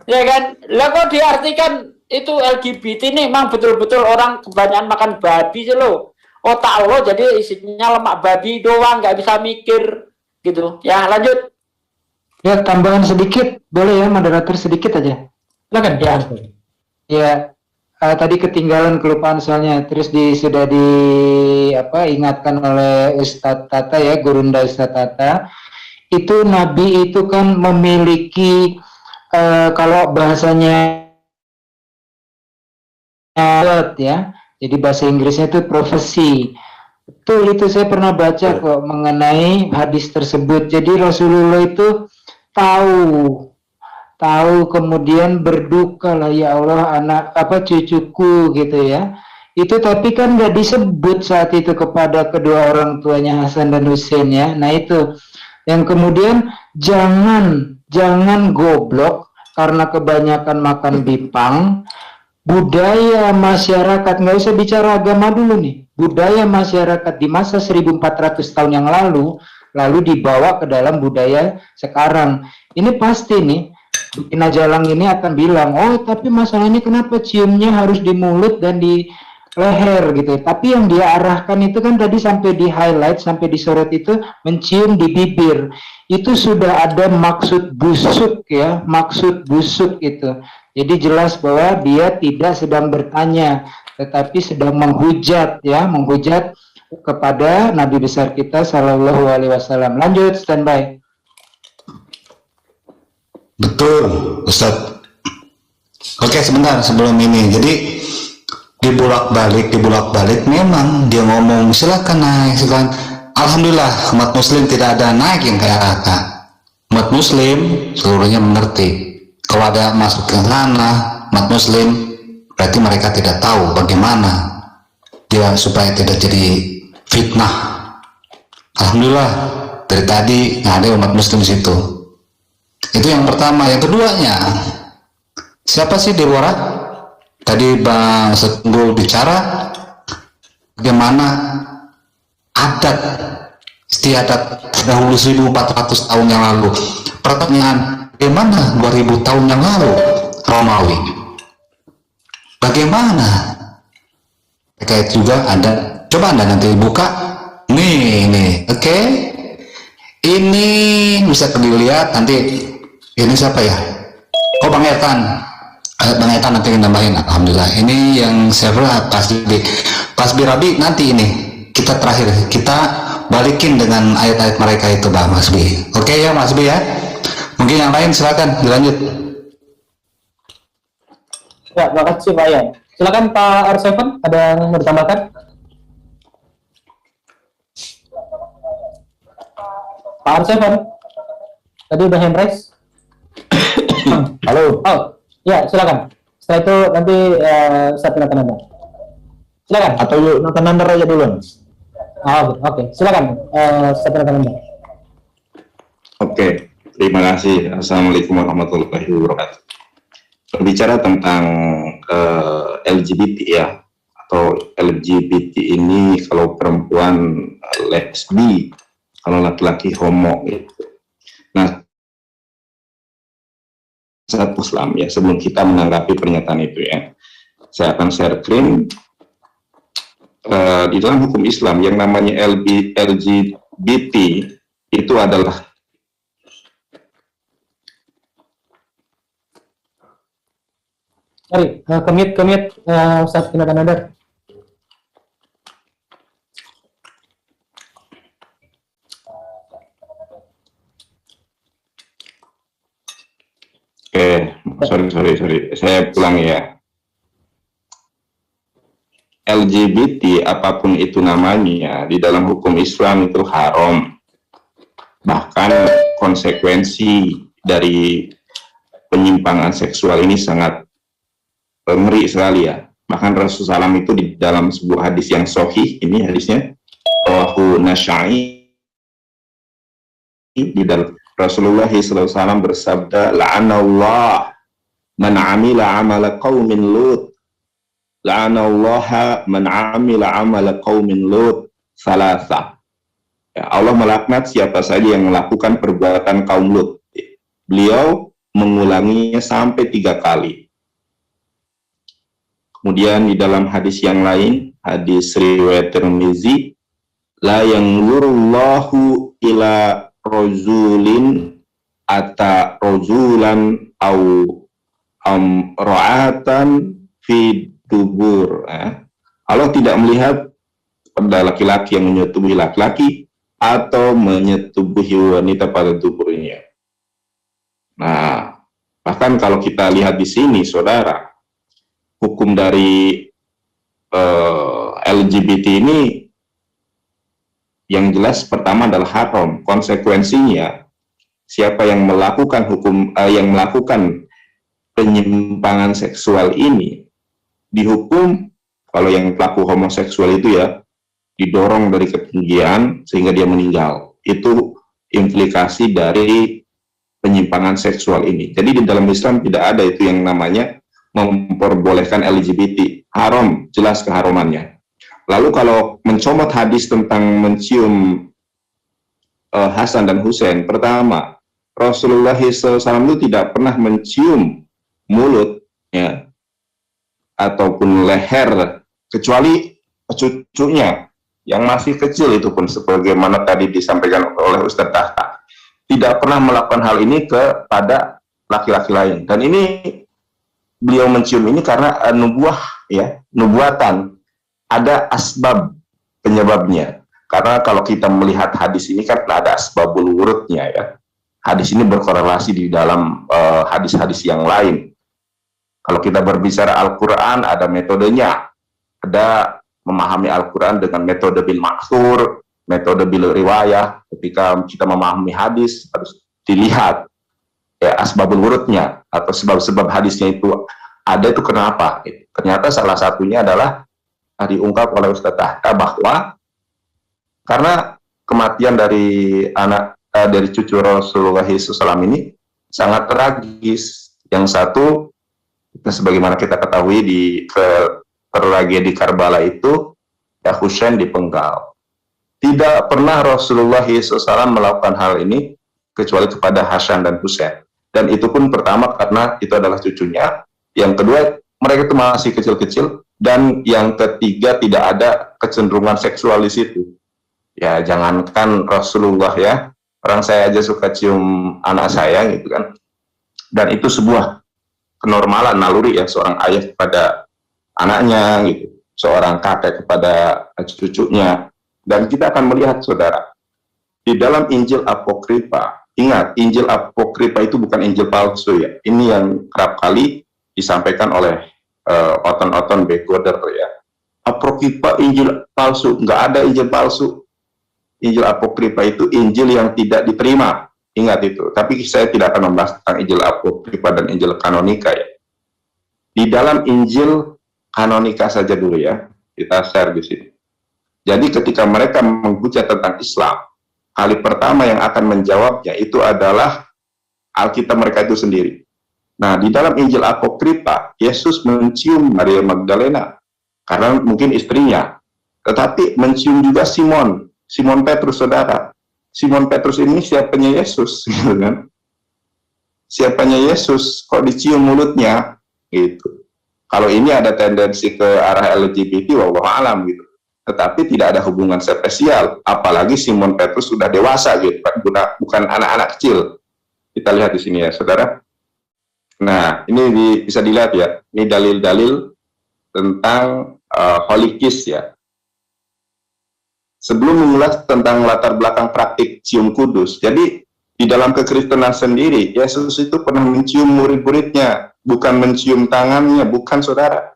S2: ya kan? Lah kok diartikan itu LGBT ini memang betul-betul orang kebanyakan makan babi sih lo. Otak lo jadi isinya lemak babi doang, nggak bisa mikir gitu. Ya lanjut.
S5: Ya, tambahan sedikit, boleh ya, moderator sedikit aja.
S7: Silakan.
S5: Ya, tadi ketinggalan, kelupaan soalnya. Terus sudah ingatkan oleh Ustadz Tata ya, Gurunda Ustadz Tata. Itu Nabi itu kan memiliki kalau bahasanya ya, Jadi bahasa Inggrisnya itu prophecy. Betul, itu saya pernah baca kok mengenai hadis tersebut. Jadi Rasulullah itu tahu kemudian berduka lah, ya Allah anak cucuku gitu ya. Itu tapi kan nggak disebut saat itu kepada kedua orang tuanya Hasan dan Husain ya. Nah itu yang kemudian jangan goblok karena kebanyakan makan bipang. Budaya masyarakat, nggak usah bicara agama dulu nih, budaya masyarakat di masa 1400 tahun yang lalu dibawa ke dalam budaya sekarang. Ini pasti nih Bina Jalang ini akan bilang, oh tapi masalahnya kenapa ciumnya harus di mulut dan di leher gitu. Tapi yang dia arahkan itu kan tadi sampai di highlight, sampai disorot itu mencium di bibir. Itu sudah ada maksud busuk ya, maksud busuk itu. Jadi jelas bahwa dia tidak sedang bertanya, tetapi sedang menghujat ya, menghujat kepada Nabi besar kita Sallallahu Alaihi Wasallam. Lanjut, standby.
S4: Betul, Ustadz. Oke, sebentar sebelum ini. Jadi dibulak-balik memang dia ngomong silakan naik, silakan. Alhamdulillah umat muslim tidak ada naik yang kayak kakak. Umat muslim seluruhnya mengerti. Kalau ada masuk ke sana umat muslim, berarti mereka tidak tahu bagaimana dia supaya tidak jadi fitnah. Alhamdulillah dari tadi nggak ada umat muslim di situ. Itu yang pertama. Yang keduanya, siapa sih Deborah? Tadi Bang Setunggul bicara bagaimana adat istiadat dahulu 1400 tahun yang lalu. Pertanyaan, bagaimana 2000 tahun yang lalu Romawi? Bagaimana? Terkait juga ada, coba Anda nanti buka nih, oke? Ini bisa dilihat nanti. Ini siapa ya? Oh, Bang Etan. Bang Etan nanti nambahin. Alhamdulillah. Ini yang server Pasbi Rabi nanti ini kita terakhir kita balikin dengan ayat-ayat mereka itu, Bang Masbi. Oke ya Masbi ya. Mungkin yang lain silakan dilanjut.
S7: Ya, terima kasih Pak Yan. Silakan Pak R7, ada yang mau ditambahkan? Pak R7, tadi udah hand raise.
S10: Halo.
S7: Oh, ya silakan. Setelah itu nanti saya pindah Anda. Silakan.
S10: Atau yuk nonton Anda aja dulu.
S7: Oke. Silakan. Saya pindah Anda.
S6: Oke. Terima kasih. Assalamualaikum warahmatullahi wabarakatuh. Berbicara tentang LGBT ya, atau LGBT ini kalau perempuan lesbi, kalau laki-laki homo gitu. Nah, satu Islam ya, sebelum kita menanggapi pernyataan itu ya, saya akan share screen. Di dalam hukum Islam yang namanya LGBT itu adalah
S7: Mari, kemit Ustaz Tindakan Anda.
S6: sorry, saya ulangi ya. LGBT apapun itu namanya di dalam hukum Islam itu haram. Bahkan konsekuensi dari penyimpangan seksual ini sangat ngeri sekali ya. Bahkan Rasulullah SAW itu di dalam sebuah hadis yang sahih, ini hadisnya Rawahu Nasyai, di dalam Rasulullah SAW bersabda, la'anallah man amila amala qaumin lut, la'anallaha man amila amala qaumin lut salasa. Ya, Allah melaknat siapa saja yang melakukan perbuatan kaum Lut. Beliau mengulanginya sampai 3 kali. Kemudian di dalam hadis yang lain, hadis riwayat Tirmizi, la yanzurullahu ila rajulin ata rajulan au ra'atan fi dubur. Allah tidak melihat pada laki-laki yang menyetubuhi laki-laki atau menyetubuhi wanita pada tubuhnya. Nah, bahkan kalau kita lihat di sini, saudara, hukum dari LGBT ini yang jelas pertama adalah haram. Konsekuensinya siapa yang melakukan penyimpangan seksual ini dihukum, kalau yang pelaku homoseksual itu ya didorong dari ketinggian sehingga dia meninggal. Itu implikasi dari penyimpangan seksual ini. Jadi di dalam Islam tidak ada itu yang namanya memperbolehkan LGBT. Haram, jelas keharamannya. Lalu kalau mencomot hadis tentang mencium Hasan dan Husain, pertama, Rasulullah SAW itu tidak pernah mencium mulut ya ataupun leher kecuali cucunya yang masih kecil, itu pun sebagaimana tadi disampaikan oleh Ustadz Tahta, tidak pernah melakukan hal ini kepada laki-laki lain. Dan ini beliau mencium ini karena nubuatan, ada asbab penyebabnya. Karena kalau kita melihat hadis ini kan ada asbabul wurudnya ya. Hadis ini berkorelasi di dalam hadis-hadis yang lain. Kalau kita berbicara Al-Quran, ada metodenya. Ada memahami Al-Quran dengan metode bil ma'thur, metode bil riwayah. Ketika kita memahami hadis, harus dilihat ya asbabul wurudnya, atau sebab-sebab hadisnya itu ada itu kenapa. Ternyata salah satunya adalah diungkap oleh Ustadz Tahta bahwa karena kematian dari dari cucu Rasulullah SAW ini sangat tragis. Yang satu, sebagaimana kita ketahui di tragedi Karbala itu, ya Husain dipenggal. Tidak pernah Rasulullah SAW melakukan hal ini kecuali kepada Hasan dan Husain. Dan itu pun pertama karena itu adalah cucunya. Yang kedua, mereka itu masih kecil-kecil. Dan yang ketiga, tidak ada kecenderungan seksual di situ. Ya, jangankan Rasulullah ya, orang saya aja suka cium anak saya gitu kan. Dan itu sebuah kenormalan naluri ya, seorang ayah kepada anaknya gitu, seorang kakek kepada cucunya. Dan kita akan melihat saudara, di dalam Injil Apokripa, ingat Injil Apokripa itu bukan Injil palsu ya, ini yang kerap kali disampaikan oleh oton-oton begoder ya. Apokripa Injil palsu, nggak ada Injil palsu. Injil Apokripa itu Injil yang tidak diterima, ingat itu. Tapi saya tidak akan membahas tentang Injil Apokripa dan Injil Kanonika ya. Di dalam Injil Kanonika saja dulu ya, kita share di sini. Jadi ketika mereka menghujat tentang Islam, kali pertama yang akan menjawabnya itu adalah Alkitab mereka itu sendiri. Nah, di dalam Injil Apokripa, Yesus mencium Maria Magdalena karena mungkin istrinya, tetapi mencium juga Simon Petrus, saudara. Simon Petrus ini siapanya Yesus, gitu kan? Siapanya Yesus, kok dicium mulutnya, gitu. Kalau ini ada tendensi ke arah LGBT, wallahu alam gitu. Tetapi tidak ada hubungan spesial, apalagi Simon Petrus sudah dewasa gitu, bukan anak-anak kecil. Kita lihat di sini ya, saudara. Nah, ini bisa dilihat ya, ini dalil-dalil tentang Holy Kiss ya. Sebelum mengulas tentang latar belakang praktik cium kudus, jadi di dalam kekristenan sendiri, Yesus itu pernah mencium murid-muridnya, bukan mencium tangannya, bukan saudara,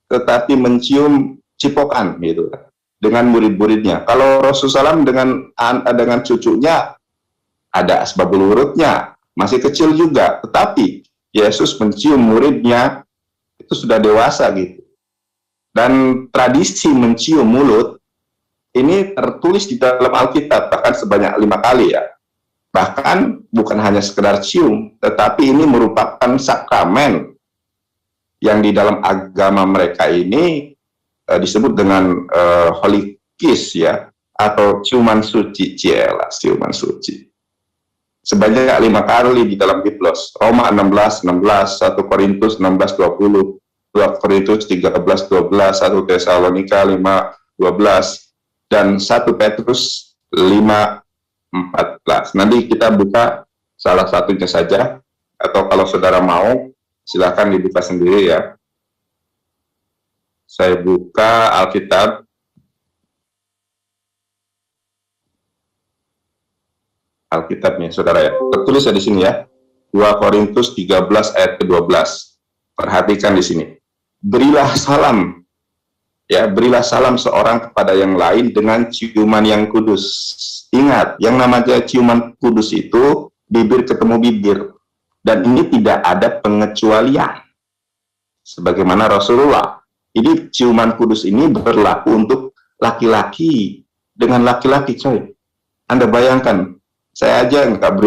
S6: tetapi mencium cipokan gitu dengan murid-muridnya. Kalau Rasulullah SAW dengan cucunya ada asbabul wurudnya, masih kecil juga, tetapi Yesus mencium muridnya itu sudah dewasa gitu. Dan tradisi mencium mulut ini tertulis di dalam Alkitab bahkan sebanyak 5 kali ya. Bahkan bukan hanya sekedar cium, tetapi ini merupakan sakramen yang di dalam agama mereka ini disebut dengan Holy Kiss ya, atau ciuman suci, ciuman suci. Sebanyak 5 kali di dalam Biblos. Roma 16:16, 1 Korintus 16:20, 2 Korintus 13:12, 1 Tesalonika 5:12, dan 1 Petrus 5:14. Nanti kita buka salah satunya saja, atau kalau saudara mau, silakan dibuka sendiri ya. Saya buka Alkitab. Alkitabnya, saudara ya. Tertulis ya di sini ya. 2 Korintus 13 ayat ke-12. Perhatikan di sini. Berilah salam Ya, berilah salam seorang kepada yang lain dengan ciuman yang kudus. Ingat, yang namanya ciuman kudus itu bibir ketemu bibir. Dan ini tidak ada pengecualian. Sebagaimana Rasulullah. Ini ciuman kudus ini berlaku untuk laki-laki dengan laki-laki, coy. Anda bayangkan, saya aja nggak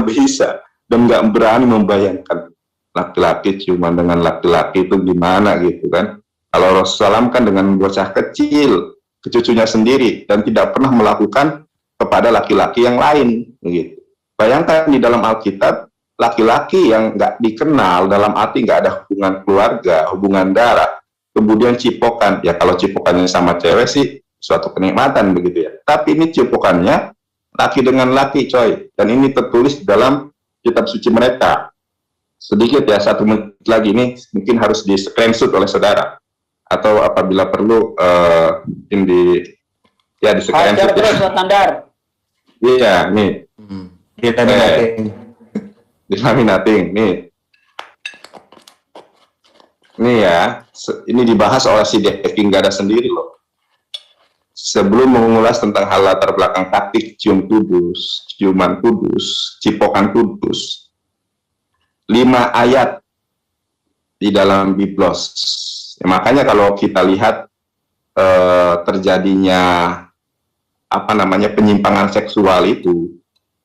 S6: bisa dan nggak berani membayangkan laki-laki ciuman dengan laki-laki itu gimana gitu kan. Kalau Rasulullah kan dengan bocah kecil, cucunya sendiri, dan tidak pernah melakukan kepada laki-laki yang lain. Gitu. Bayangkan di dalam Alkitab, laki-laki yang nggak dikenal, dalam arti nggak ada hubungan keluarga, hubungan darah, kemudian cipokan. Ya kalau cipokannya sama cewek sih, suatu kenikmatan begitu ya. Tapi ini cipokannya laki dengan laki, coy. Dan ini tertulis dalam kitab suci mereka. Sedikit ya, 1 menit lagi ini mungkin harus di-screenshot oleh saudara. Atau apabila perlu di screenshot
S2: terus standar.
S6: Iya, nih.
S3: Kita
S6: Dilaminating, nih. Ini ya, ini dibahas oleh si Devi Gada sendiri loh. Sebelum mengulas tentang hal latar belakang taktik cium kudus, ciuman kudus, cipokan kudus, 5 ayat di dalam Biblos. Ya, makanya kalau kita lihat terjadinya penyimpangan seksual itu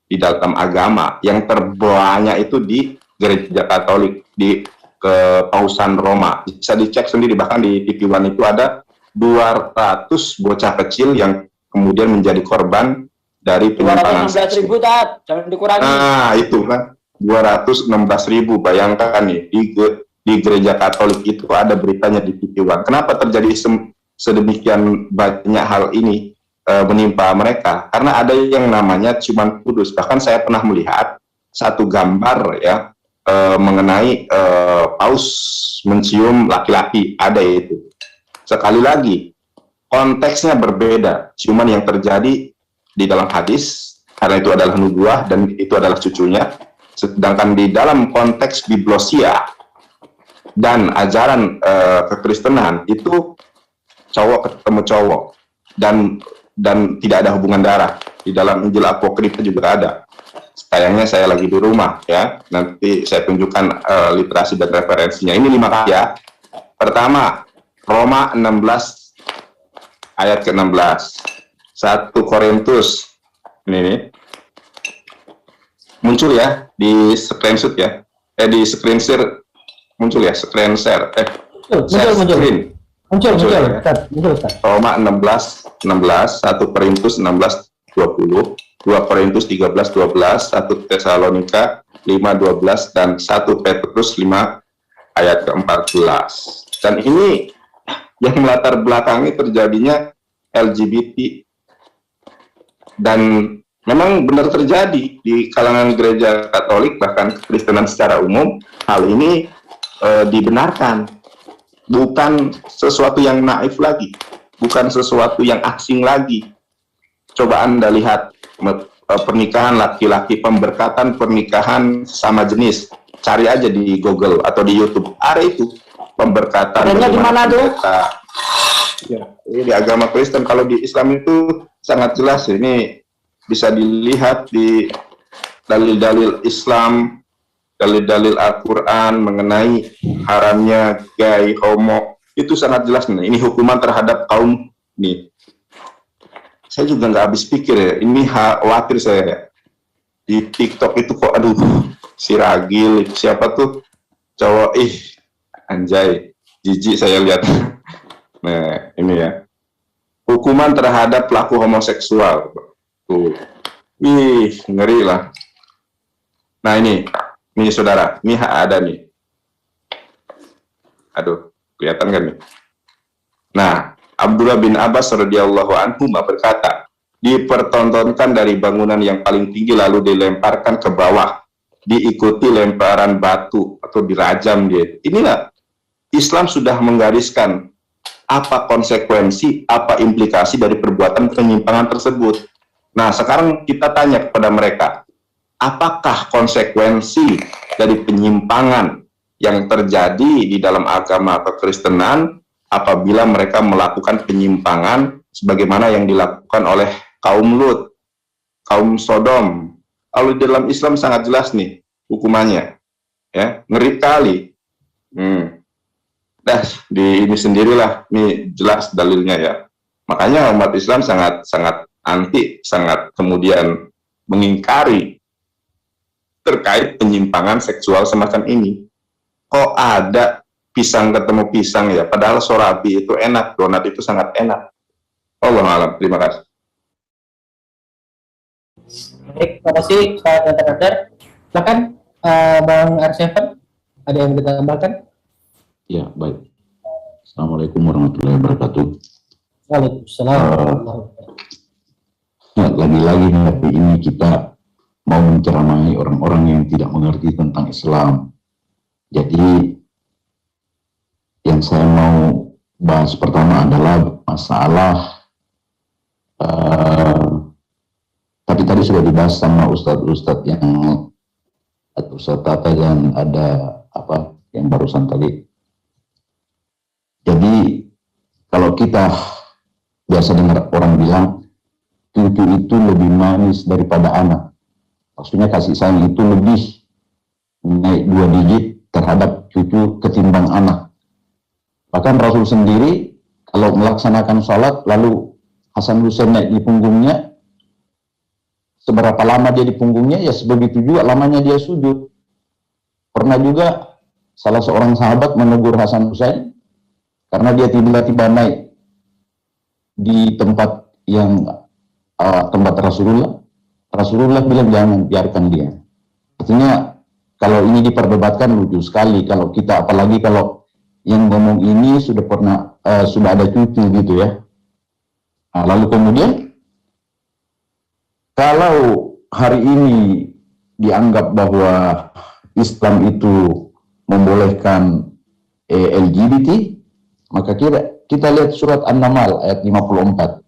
S6: di dalam agama, yang terbanyak itu di gereja Katolik, di Kepausan Roma. Bisa dicek sendiri, bahkan di TV One itu ada 200 bocah kecil yang kemudian menjadi korban dari penyimpangan seksual.
S2: 216.000 Tat, jangan dikurangi.
S6: Nah, itu kan 216.000, bayangkan nih di gereja Katolik itu ada beritanya di TV One. Kenapa terjadi sedemikian banyak hal ini menimpa mereka? Karena ada yang namanya ciuman kudus. Bahkan saya pernah melihat satu gambar ya mengenai paus mencium laki-laki, ada itu. Sekali lagi, konteksnya berbeda. Ciuman yang terjadi di dalam hadis, karena itu adalah nubuah dan itu adalah cucunya. Sedangkan di dalam konteks Biblosia dan ajaran kekristenan itu cowok ketemu cowok dan tidak ada hubungan darah. Di dalam Injil Apokrif juga ada. Sayangnya saya lagi di rumah ya. Nanti saya tunjukkan literasi dan referensinya. Ini 5 kali ya. Pertama, Roma 16 ayat ke-16. 1 Korintus. Ini muncul ya di screenshot ya. Di screen share muncul ya, screen share. Muncul. Roma 16, 1 Korintus 16, 20, 2 Korintus 13, 12, 1 Tesalonika 5, 12, dan 1 Petrus 5 ayat ke-14. Dan ini yang melatar belakangi terjadinya LGBT. Dan memang benar terjadi di kalangan gereja Katolik, bahkan Kristenan secara umum, hal ini dibenarkan. Bukan sesuatu yang naif lagi, bukan sesuatu yang asing lagi. Coba Anda lihat pernikahan laki-laki, pemberkatan pernikahan sama jenis. Cari aja di Google atau di YouTube. Ada itu pemberkatan.
S2: Adanya di mana tuh?
S6: Ya, ini di agama Kristen. Kalau di Islam itu sangat jelas. Ini bisa dilihat di dalil-dalil Islam, dalil-dalil Al-Quran mengenai haramnya gay, homo, itu sangat jelas. Ini hukuman terhadap kaum ini. Saya juga nggak habis pikir ya, ini khawatir saya di TikTok itu kok, aduh, si Ragil, siapa tuh cowok, anjay, jijik saya lihat. Nah, ini ya, hukuman terhadap pelaku homoseksual. Tuh, ngeri lah. Nah ini saudara, ini ada nih. Aduh, kelihatan kan nih? Nah, Abdullah bin Abbas radhiyallahu anhu berkata, dipertontonkan dari bangunan yang paling tinggi lalu dilemparkan ke bawah, diikuti lemparan batu atau dirajam dia. Inilah Islam sudah menggariskan apa konsekuensi, apa implikasi dari perbuatan penyimpangan tersebut. Nah, sekarang kita tanya kepada mereka, apakah konsekuensi dari penyimpangan yang terjadi di dalam agama kekristenan apabila mereka melakukan penyimpangan sebagaimana yang dilakukan oleh kaum Lut, kaum Sodom. Kalau di dalam Islam sangat jelas nih hukumannya, ya, ngeri kali. Di ini sendirilah, ini jelas dalilnya ya. Makanya umat Islam sangat anti, sangat kemudian mengingkari terkait penyimpangan seksual semacam ini. Kok ada pisang ketemu pisang ya, padahal sorabi itu enak, donat itu sangat enak. Wallahu a'lam. Terima kasih.
S7: Baik, terima kasih Pak Dr. Silakan Bang R7, ada yang ditambahkan?
S10: Ya, baik. Assalamualaikum warahmatullahi wabarakatuh.
S7: Waalaikumsalam.
S10: Ya, lagi-lagi hari ini kita mau menceramahi orang-orang yang tidak mengerti tentang Islam. Jadi, yang saya mau bahas pertama adalah masalah tadi sudah dibahas sama Ustadz yang atau Ustadz Tata yang ada apa yang barusan tadi. Jadi kalau kita biasa dengar orang bilang cucu itu lebih manis daripada anak, maksudnya kasih sayang itu lebih naik 2 digit terhadap cucu ketimbang anak. Bahkan Rasul sendiri kalau melaksanakan sholat lalu Hasan Husain naik di punggungnya, seberapa lama dia di punggungnya, ya sebegitu juga lamanya dia sujud. Pernah juga salah seorang sahabat menegur Hasan Husain karena dia tiba-tiba naik di tempat yang tempat Rasulullah. Rasulullah bilang jangan, biarkan dia. Artinya kalau ini diperdebatkan lucu sekali kalau kita, apalagi kalau yang ngomong ini sudah pernah sudah ada cucu gitu ya. Nah, lalu kemudian kalau hari ini dianggap bahwa Islam itu membolehkan LGBT, maka kita lihat surat An-Naml ayat 54.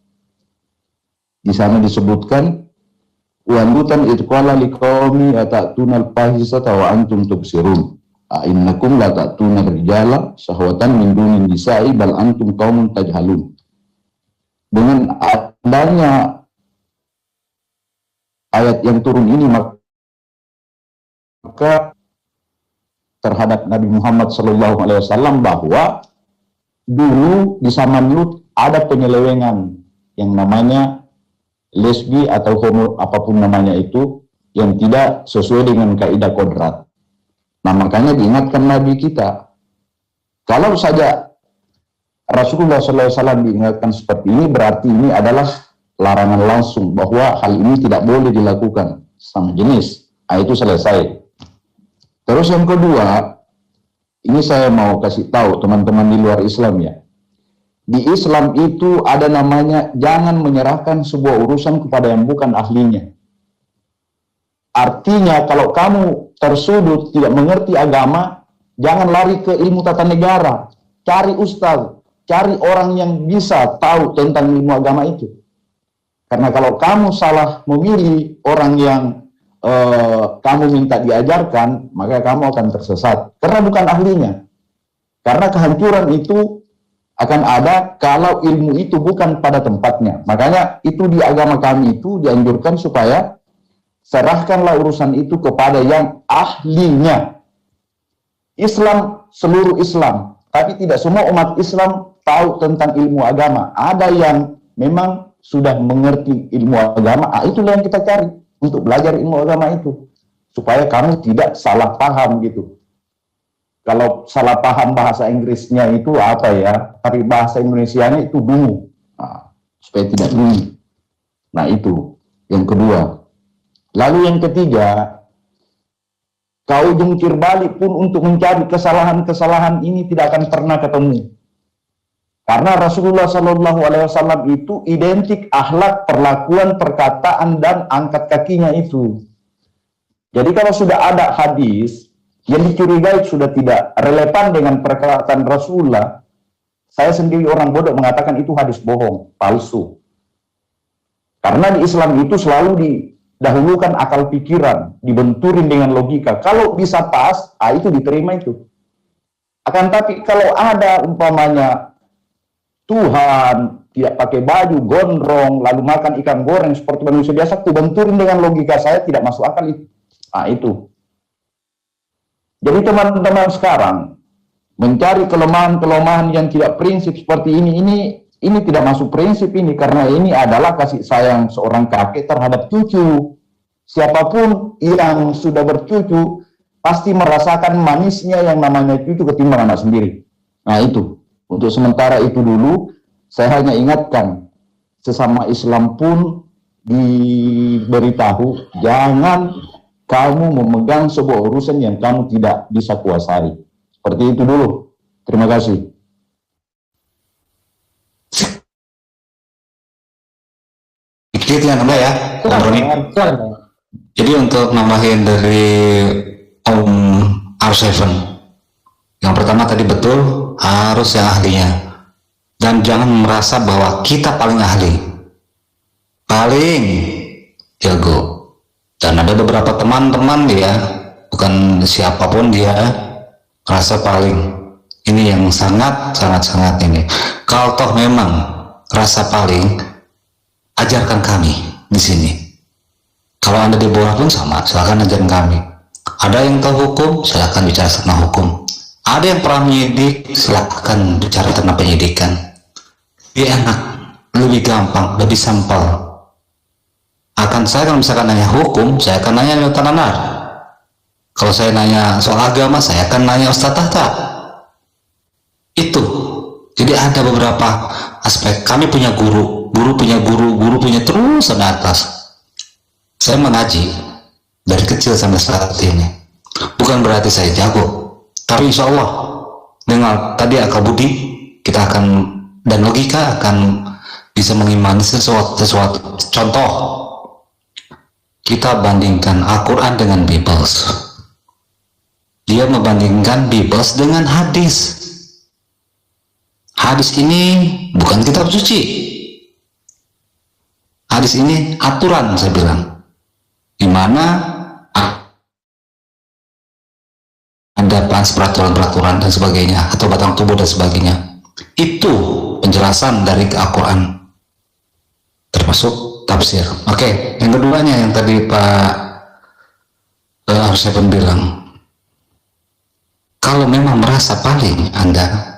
S10: Di sana disebutkan walutan idqala liqaumi atatuna al-fahisata wa antum tubsirun. Innakum la ta'tuna rijala syahwatan min dunin nisa'i bal antum qaumun tajhalun. Dengan adanya ayat yang turun ini maka terhadap Nabi Muhammad SAW bahwa dulu di zaman Lut ada penyelewengan yang namanya lesbi atau homo apapun namanya itu yang tidak sesuai dengan kaidah kodrat. Nah makanya diingatkan Nabi kita, kalau saja Rasulullah SAW diingatkan seperti ini, berarti ini adalah larangan langsung bahwa hal ini tidak boleh dilakukan sama jenis. Nah, itu selesai. Terus yang kedua, ini saya mau kasih tahu teman-teman di luar Islam ya. Di Islam itu ada namanya jangan menyerahkan sebuah urusan kepada yang bukan ahlinya. Artinya kalau kamu tersudut tidak mengerti agama, jangan lari ke ilmu tata negara. Cari ustaz, cari orang yang bisa tahu tentang ilmu agama itu. Karena kalau kamu salah memilih orang yang kamu minta diajarkan, maka kamu akan tersesat. Karena bukan ahlinya. Karena kehancuran itu akan ada kalau ilmu itu bukan pada tempatnya. Makanya itu di agama kami itu dianjurkan supaya serahkanlah urusan itu kepada yang ahlinya. Islam, seluruh Islam. Tapi tidak semua umat Islam tahu tentang ilmu agama. Ada yang memang sudah mengerti ilmu agama. Itulah yang kita cari untuk belajar ilmu agama itu. Supaya kamu tidak salah paham gitu. Kalau salah paham bahasa Inggrisnya itu apa ya, tapi bahasa Indonesianya itu dungu. Nah, supaya tidak dungu. Nah itu yang kedua. Lalu yang ketiga, kau jungkir balik pun untuk mencari kesalahan-kesalahan ini tidak akan pernah ketemu. Karena Rasulullah SAW itu identik akhlak, perlakuan, perkataan, dan angkat kakinya itu. Jadi kalau sudah ada hadis yang dicurigai sudah tidak relevan dengan perkataan Rasulullah, saya sendiri orang bodoh mengatakan itu hadis bohong, palsu. Karena di Islam itu selalu didahulukan akal pikiran, dibenturin dengan logika. Kalau bisa pas, itu diterima itu. Akan tapi kalau ada umpamanya Tuhan, tidak pakai baju, gondrong, lalu makan ikan goreng seperti manusia biasa, kubenturin dengan logika saya tidak masuk akal itu. Nah, itu. Jadi teman-teman sekarang mencari kelemahan-kelemahan yang tidak prinsip seperti ini tidak masuk prinsip ini, karena ini adalah kasih sayang seorang kakek terhadap cucu. Siapapun yang sudah bercucu pasti merasakan manisnya yang namanya cucu ketimbang anak sendiri. Nah itu, untuk sementara itu dulu, saya hanya ingatkan, sesama Islam pun diberitahu, jangan kamu memegang sebuah urusan yang kamu tidak bisa kuasai. Seperti itu dulu. Terima kasih.
S4: Dikit yang ada ya, Bang Roni. Jadi untuk nambahin dari Om R7, yang pertama tadi betul, harus yang ahlinya. Dan jangan merasa bahwa kita paling ahli, paling jago. Dan ada beberapa teman-teman dia, bukan siapapun dia, merasa paling. Ini yang sangat ini. Kalau toh memang rasa paling, ajarkan kami di sini. Kalau Anda di bawah pun sama, silakan ajarkan kami. Ada yang tahu hukum, silakan bicara tentang hukum. Ada yang pernah menyidik, silakan bicara tentang penyidikan. Lebih enak, lebih gampang, lebih simpel. Akan saya kalau misalkan nanya hukum, saya akan nanya Ustaz Nanar. Kalau saya nanya soal agama, saya akan nanya Ustaz Tahta. Itu. Jadi ada beberapa aspek. Kami punya guru punya guru punya terus sampai atas. Saya mengaji dari kecil sampai saat ini. Bukan berarti saya jago, tapi insya Allah dengan tadi akal budi kita akan dan logika akan bisa mengimani sesuatu. Contoh, kita bandingkan Al-Quran dengan Bible. Dia membandingkan Bible dengan hadis. Hadis ini bukan kitab suci. Hadis ini aturan, saya bilang, di mana ada peraturan-peraturan dan sebagainya, atau batang tubuh dan sebagainya. Itu penjelasan dari Al-Quran, termasuk tafsir. Oke, yang keduanya yang tadi Pak Arsyad bilang, kalau memang merasa paling Anda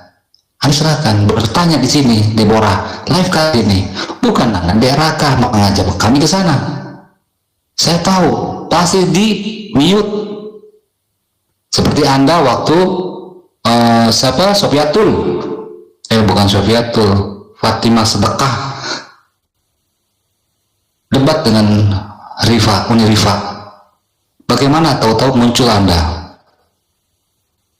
S4: silakan bertanya di sini, Deborah live kali ini. Bukan Anda di RK mau mengajak kami ke sana. Saya tahu pasti di mute. Seperti Anda waktu Sofiatul, bukan Sofiatul, Fatimah Sedekah debat dengan Uni Rifa. Bagaimana tahu-tahu muncul Anda?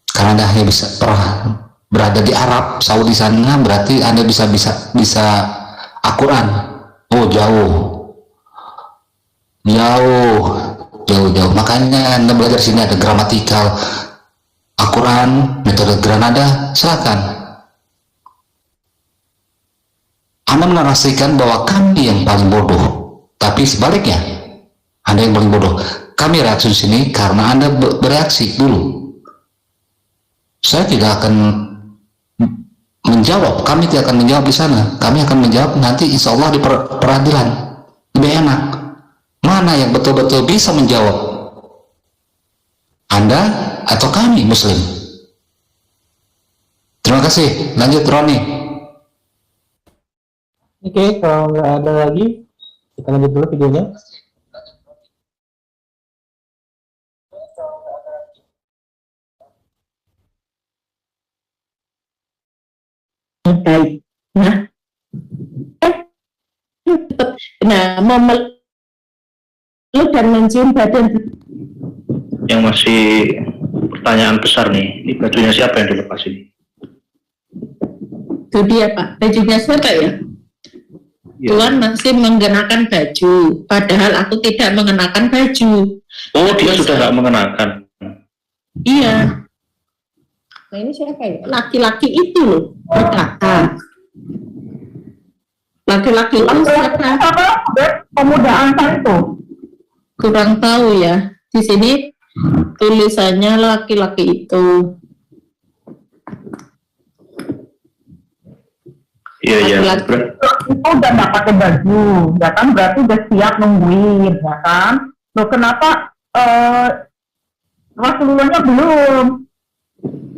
S4: Karena Anda hanya bisa pernah berada di Arab Saudi sana, berarti Anda bisa Al-Quran. Oh, jauh. Makanya Anda belajar sini ada gramatikal Al-Quran, metode Granada, silakan. Anda menarasikan bahwa kami yang paling bodoh, tapi sebaliknya Anda yang paling bodoh. Kami reaksi sini karena Anda bereaksi dulu. Saya tidak akan menjawab, kami tidak akan menjawab di sana. Kami akan menjawab nanti insya Allah di peradilan. Lebih enak. Mana yang betul-betul bisa menjawab? Anda atau kami Muslim? Terima kasih. Lanjut Roni.
S7: Oke, kalau nggak ada lagi, kita lanjut dulu videonya.
S1: Baik. Memeluk dan mencium badan.
S11: Yang masih pertanyaan besar nih, ini bajunya siapa yang dilepas ini?
S1: Itu dia Pak, bajunya siapa ya?
S11: Ya.
S1: Tuhan masih mengenakan baju, padahal aku tidak mengenakan baju.
S11: Oh, dia sudah nggak mengenakan.
S1: Iya. Nah ini siapa ya? Laki-laki itu loh berkata. Laki-laki itu siapa? Pemuda Ansar itu. Kurang tahu ya. Di sini tulisannya laki-laki itu.
S11: Iya.
S1: Laki-laki itu udah nggak pakai baju, ya kan, berarti udah siap nungguin, ya kan. Loh kenapa Rasulullahnya belum?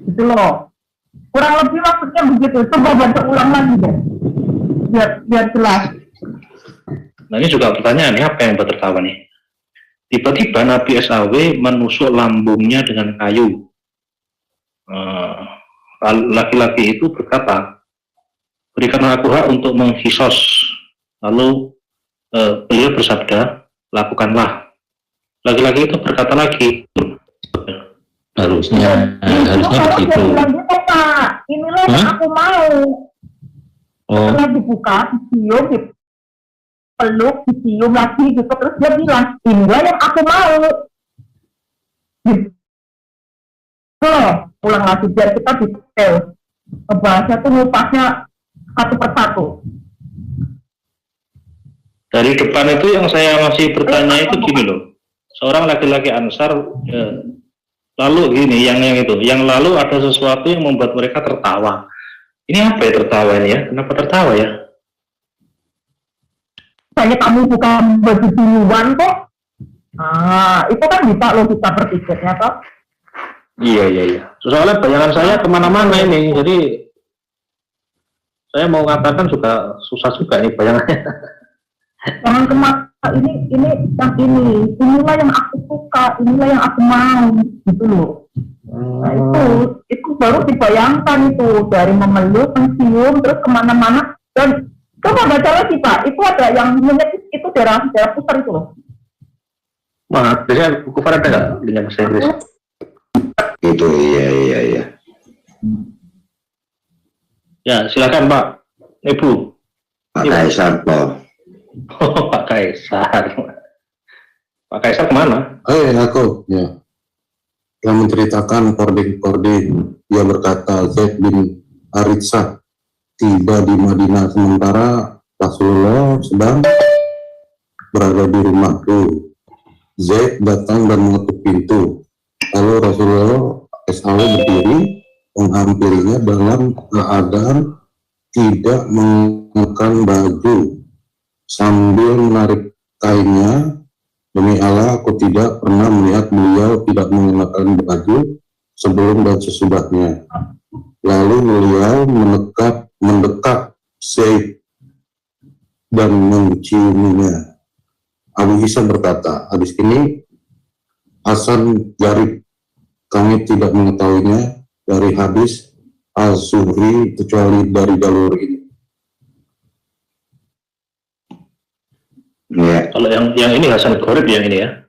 S1: Gitu loh. Kurang lebih maksudnya begitu. Coba baca ulang lagi deh, biar jelas.
S11: Nah ini juga pertanyaan, ini apa yang buat tertawa nih? Tiba-tiba Nabi SAW menusuk lambungnya dengan kayu. Laki-laki itu berkata, berikan aku hak untuk menghisos. Lalu beliau bersabda, lakukanlah. Laki-laki itu berkata lagi, harusnya begitu.
S1: Inilah yang aku mau. Setelah dibuka, dicium, dipeluk, dicium lagi gitu, terus dia bilang, inilah yang aku mau. Gitu. Ulang lagi biar kita detail. Bahasnya tuh ngupasnya satu persatu.
S11: Dari depan itu yang saya masih bertanya itu gini loh, seorang laki-laki Ansar lalu gini, yang lalu ada sesuatu yang membuat mereka tertawa. Ini apa ya tertawa ini ya? Kenapa tertawa ya?
S1: Saya kamu bukan baju duluan kok. Itu kan bisa logika berpikirnya toh.
S11: Iya. Soalnya bayangan saya kemana-mana ini, jadi saya mau mengatakan juga susah juga nih bayangannya.
S1: Jangan kemana inilah yang aku suka, inilah yang aku mau, gitu loh. Nah, itu baru dibayangkan itu dari memeluk, mencium, terus kemana-mana. Dan coba baca lagi Pak, itu ada yang menyebut itu daerah pusar itu loh.
S11: Wah, biasanya buku Farad ada nggak dengan bahasa Inggris?
S6: Itu iya.
S11: Ya, silakan Pak, Ibu.
S6: Pak Kaisar, Pak.
S11: Oh, Pak Kaisar. Pak Kaisar kemana?
S12: Aku ya yang menceritakan kording dia berkata Zaid bin Haritsah tiba di Madinah sementara Rasulullah sedang berada di rumahku. Zaid datang dan mengetuk pintu. Lalu Rasulullah SAW berdiri menghampirinya dalam keadaan tidak mengenakan baju sambil menarik kainnya. Demi Allah, aku tidak pernah melihat beliau tidak mengenakan baju sebelum dan sesudahnya. Lalu beliau mendekat Zaid dan menciuminya. Abu Isa berkata, hadis ini Hasan Jarib, kami tidak mengetahuinya dari hadis Az-Zuhri kecuali dari jalur ini.
S11: Ya. Kalau yang ini Hasan Gorib yang ini ya.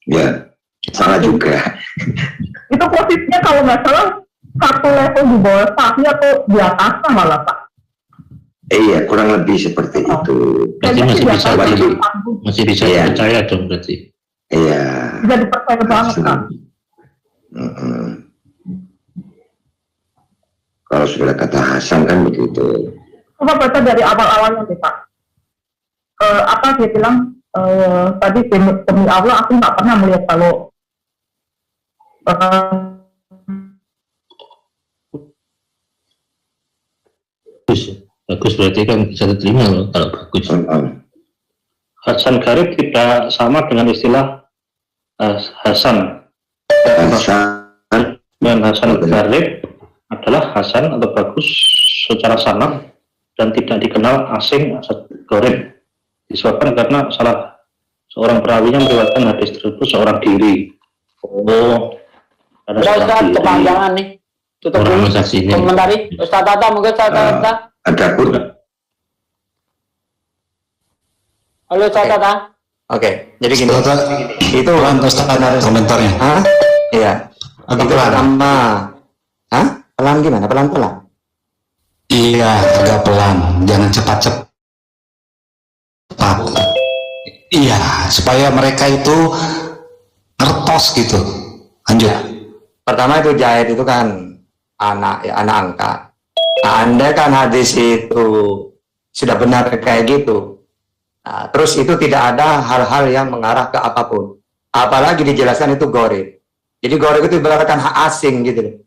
S6: Ya, salah juga.
S1: Itu posisinya kalau nggak salah satu level di bawah Safi atau di atasnya malah Pak.
S6: Iya, kurang lebih seperti itu.
S11: Berarti masih bisa dipercaya dong berarti.
S6: Iya.
S1: Bisa dipercaya banget kan.
S6: Kalau sudah kata Hasan kan begitu.
S1: Coba baca dari awal-awalnya deh Pak. Apa dia bilang tadi demi Allah aku nggak pernah melihat kalau
S11: bagus berarti kan bisa diterima loh kalau bagus. Hasan Garib tidak sama dengan istilah Hasan. Dan Hasan Garib adalah Hasan atau bagus secara sanad dan tidak dikenal asing Hasan Garib. Disebabkan karena salah seorang perawinya meriwayatkan hadis tersebut seorang diri.
S2: Ustaz, kepanjangan nih. Tutup dulu komentari. Ustaz Tata, mungkin Ustaz Tata.
S6: Ada pun.
S2: Halo Ustaz Tata.
S3: Oke, jadi gini. Itu
S4: komentarnya.
S3: Iya. Itu pertama. Pelan gimana? Pelan-pelan.
S4: Iya, agak pelan, jangan cepat-cepat. Iya, supaya mereka itu ngertos gitu. Lanjut.
S3: Pertama itu Zaid itu kan anak angkat. Nah, Anda kan hadis itu sudah benar kayak gitu. Nah, terus itu tidak ada hal-hal yang mengarah ke apapun. Apalagi dijelaskan itu gorib. Jadi gorib itu ibaratkan hak asing gitu.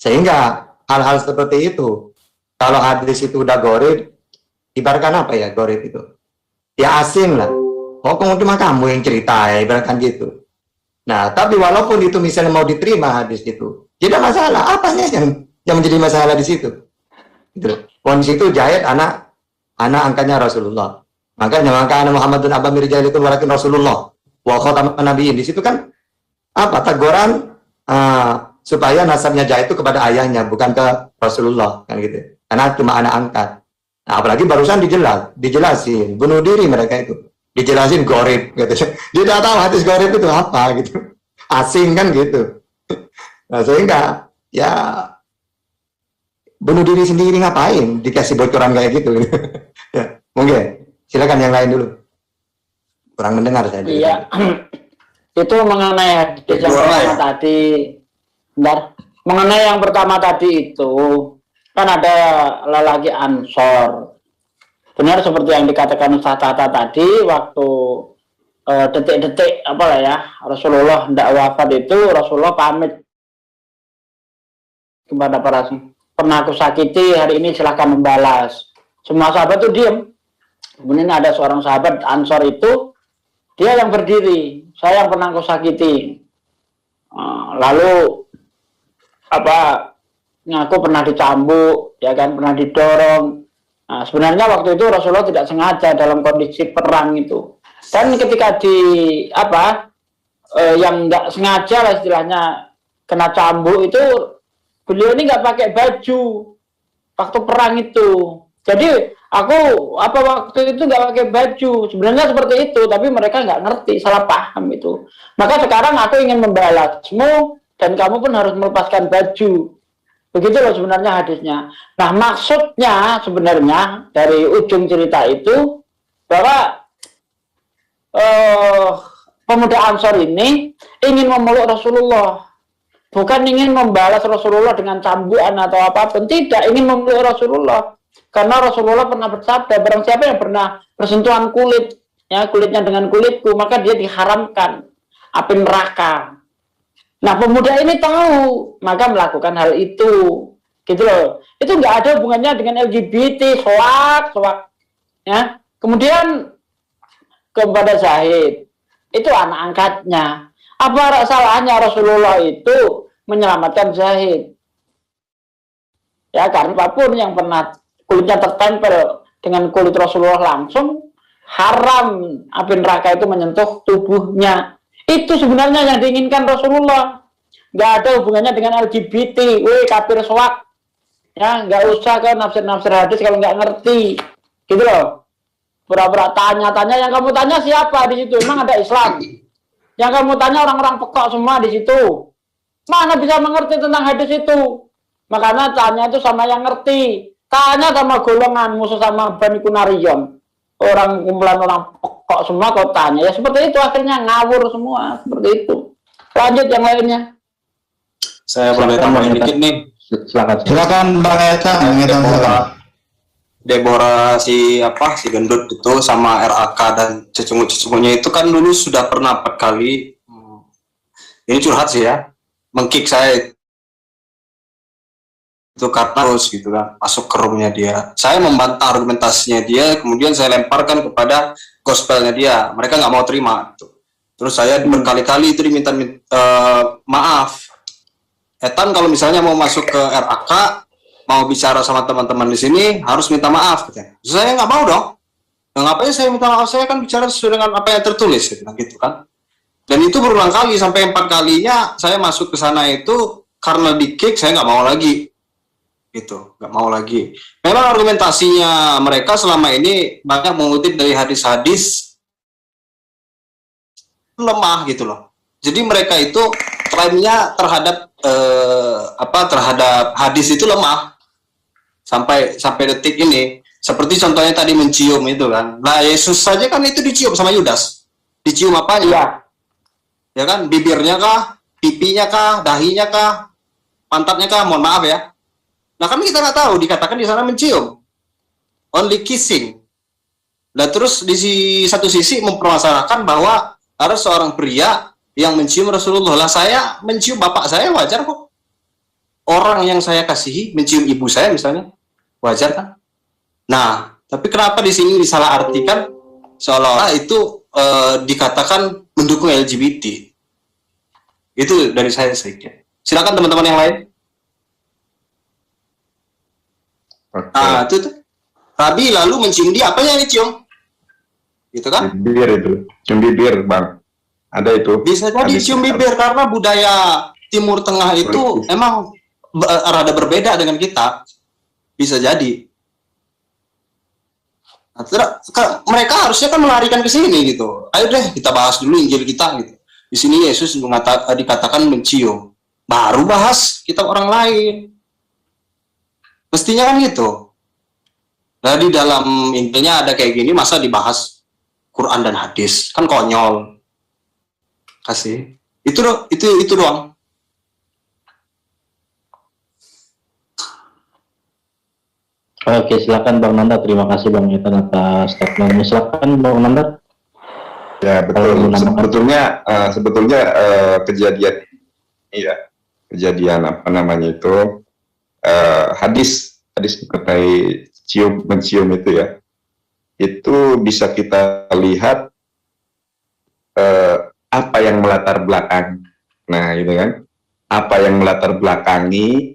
S3: Sehingga hal-hal seperti itu, kalau hadis itu udah gorib, ibaratkan apa ya gorib itu? Ya asing lah. Oh kemudian kamu yang cerita ya, ibaratkan gitu. Nah, tapi walaupun itu misalnya mau diterima hadis itu, tidak masalah. Apanya yang menjadi masalah di situ? Gitu. Di situ Jahid anak angkatnya Rasulullah. Makanya anak Muhammadun Abamir Jahid itu walakin Rasulullah. Wa khataman nabiyyin. Di situ kan apa teguran supaya nasabnya Jahid itu kepada ayahnya, bukan ke Rasulullah kan gitu. Karena cuma anak angkat. Nah, apalagi barusan dijelasin bunuh diri mereka itu. Dijelasin gorib gitu. Dia tidak tahu hadis gorib itu apa gitu. Asing kan gitu. Nah, sehingga ya bunuh diri sendiri ngapain dikasih bocoran kayak gitu. Ya, mungkin silakan yang lain dulu. Kurang mendengar saya.
S2: Iya. Itu mengenai hadis yang pertama tadi. Bentar. Mengenai yang pertama tadi itu kan ada lelaki Ansor. Benar seperti yang dikatakan Ustaz Tata tadi, waktu detik-detik apalah ya Rasulullah hendak wafat itu, Rasulullah pamit kepada para pernah aku sakiti, hari ini silahkan membalas. Semua sahabat itu diam. Kemudian ada seorang sahabat Ansor itu, dia yang berdiri, saya yang pernah aku sakiti. Lalu ngaku pernah dicambuk, ya kan, pernah didorong. Nah, sebenarnya waktu itu Rasulullah tidak sengaja dalam kondisi perang itu. Dan ketika yang nggak sengaja lah istilahnya kena cambuk itu, beliau ini nggak pakai baju waktu perang itu. Jadi waktu itu nggak pakai baju. Sebenarnya seperti itu, tapi mereka nggak ngerti, salah paham itu. Maka sekarang aku ingin membalasmu dan kamu pun harus melepaskan baju. Begitu loh sebenarnya hadisnya. Nah, maksudnya sebenarnya dari ujung cerita itu bahwa pemuda Ansor ini ingin memeluk Rasulullah, bukan ingin membalas Rasulullah dengan cambukan atau apapun. Tidak, ingin memeluk Rasulullah. Karena Rasulullah pernah bersabda, barang siapa yang pernah bersentuhan kulit, ya kulitnya dengan kulitku, maka dia diharamkan api neraka. Nah, pemuda ini tahu, maka melakukan hal itu, gitu loh. Itu nggak ada hubungannya dengan LGBT, soak, ya. Kemudian kepada Zahid, itu anak angkatnya. Apa salahnya Rasulullah itu menyelamatkan Zahid? Ya, karena apapun yang pernah kulitnya tertempel dengan kulit Rasulullah langsung, haram api neraka itu menyentuh tubuhnya. Itu sebenarnya yang diinginkan Rasulullah. Nggak ada hubungannya dengan LGBT, kafir soak. Ya, nggak usah kan nafsir hadis kalau nggak ngerti. Gitu loh. Pura-pura tanya-tanya, yang kamu tanya siapa di situ? Emang ada Islam? Yang kamu tanya orang-orang pekok semua di situ. Mana bisa mengerti tentang hadis itu? Makanya tanya itu sama yang ngerti. Tanya sama golongan musuh sama Bani Kunariyon. Orang kumpulan orang pokok semua kau tanya. Ya seperti itu, akhirnya ngawur semua. Seperti itu. Lanjut yang lainnya.
S13: Saya boleh tambahin dikit nih.
S4: Silakan Bang Eta.
S13: Deborah si gendut itu sama RAK dan cecungu-cecungunya itu kan dulu sudah pernah 4 kali. Ini curhat sih ya. Mengkick saya itu karena terus gitu kan masuk ke roomnya dia. Saya membantah argumentasinya dia, kemudian saya lemparkan kepada gospelnya dia. Mereka nggak mau terima gitu. Terus saya berkali-kali itu diminta maaf. Etan kalau misalnya mau masuk ke RAK, mau bicara sama teman-teman di sini harus minta maaf katanya. Saya nggak mau dong. Nah, ngapain saya minta maaf? Saya kan bicara sesuai dengan apa yang tertulis gitu kan. Dan itu berulang kali sampai 4 kalinya saya masuk ke sana itu karena di-kick saya nggak mau lagi. Gitu, nggak mau lagi. Memang argumentasinya mereka selama ini banyak mengutip dari hadis-hadis lemah gitu loh. Jadi mereka itu klaimnya terhadap terhadap hadis itu lemah sampai detik ini. Seperti contohnya tadi mencium itu kan. Nah, Yesus saja kan itu dicium sama Yudas. Dicium apanya?
S2: Iya.
S13: Ya kan, bibirnya kah, pipinya kah, dahinya kah, pantatnya kah? Mohon maaf ya. Nah kan kita nggak tahu, dikatakan di sana mencium, only kissing. Nah terus di satu sisi mempermasalahkan bahwa ada seorang pria yang mencium Rasulullah. Lah saya mencium bapak saya wajar kok. orang yang saya kasihi mencium ibu saya misalnya, wajar kan? Nah, tapi kenapa di sini disalahartikan seolah-olah itu dikatakan mendukung LGBT? Itu dari saya sedikit. Silakan teman-teman yang lain. Nah, itu tuh. Rabi lalu mencium dia, apanya yang dicium? Gitu kan?
S6: Bibir itu, cium bibir, Bang. Ada itu.
S13: Bisa jadi cium bibir karena budaya Timur Tengah itu emang rada berbeda dengan kita. Bisa jadi. Nah, mereka harusnya kan melarikan ke sini gitu. Ayo deh kita bahas dulu Injil kita gitu. Di sini Yesus dikatakan mencium. Baru bahas kita orang lain. Mestinya kan gitu. Jadi dalam intinya ada kayak gini, masa dibahas Quran dan hadis, kan konyol. Kasih. Itu doang.
S11: Oke, silakan Bang Nanda. Terima kasih Bang Ethan atas statementnya. Silakan Bang Nanda.
S6: Ya betul. Sebetulnya kejadian, iya, kejadian apa namanya itu hadis mengenai mencium itu ya, itu bisa kita lihat apa yang melatar belakang. Nah, gitu kan, apa yang melatar belakangi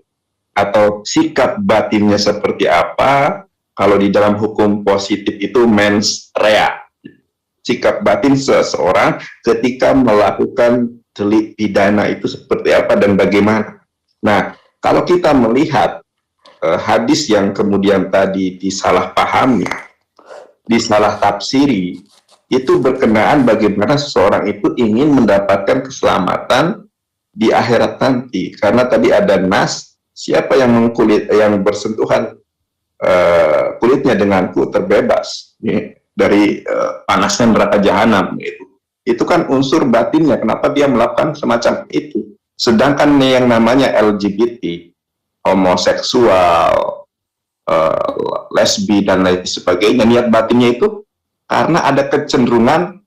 S6: atau sikap batinnya seperti apa. Kalau di dalam hukum positif itu mens rea, sikap batin seseorang ketika melakukan delik pidana itu seperti apa dan bagaimana. Nah, kalau kita melihat hadis yang kemudian tadi disalahpahami, disalah tafsiri, itu berkenaan bagaimana seseorang itu ingin mendapatkan keselamatan di akhirat nanti. Karena tadi ada nas, siapa yang bersentuhan kulitnya denganku terbebas dari panasnya neraka jahanam. Itu kan unsur batinnya, kenapa dia melakukan semacam itu. Sedangkan yang namanya LGBT, homoseksual, lesbi dan lain sebagainya, niat batinnya itu karena ada kecenderungan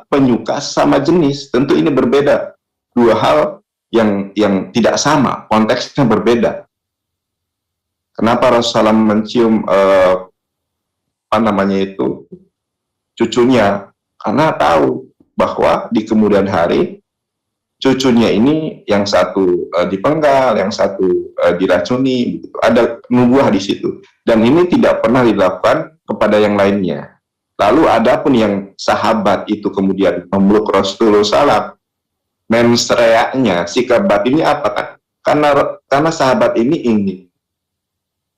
S6: penyuka sama jenis. Tentu ini berbeda, dua hal yang tidak sama, konteksnya berbeda. Kenapa Rasulullah mencium cucunya? Karena tahu bahwa di kemudian hari cucunya ini yang satu dipenggal, yang satu diracuni, gitu. Ada nubuah di situ. Dan ini tidak pernah dilakukan kepada yang lainnya. Lalu ada pun yang sahabat itu kemudian memeluk Rasulullah SAW, mens rea-nya, sikap batinnya apa kan? Karena sahabat ini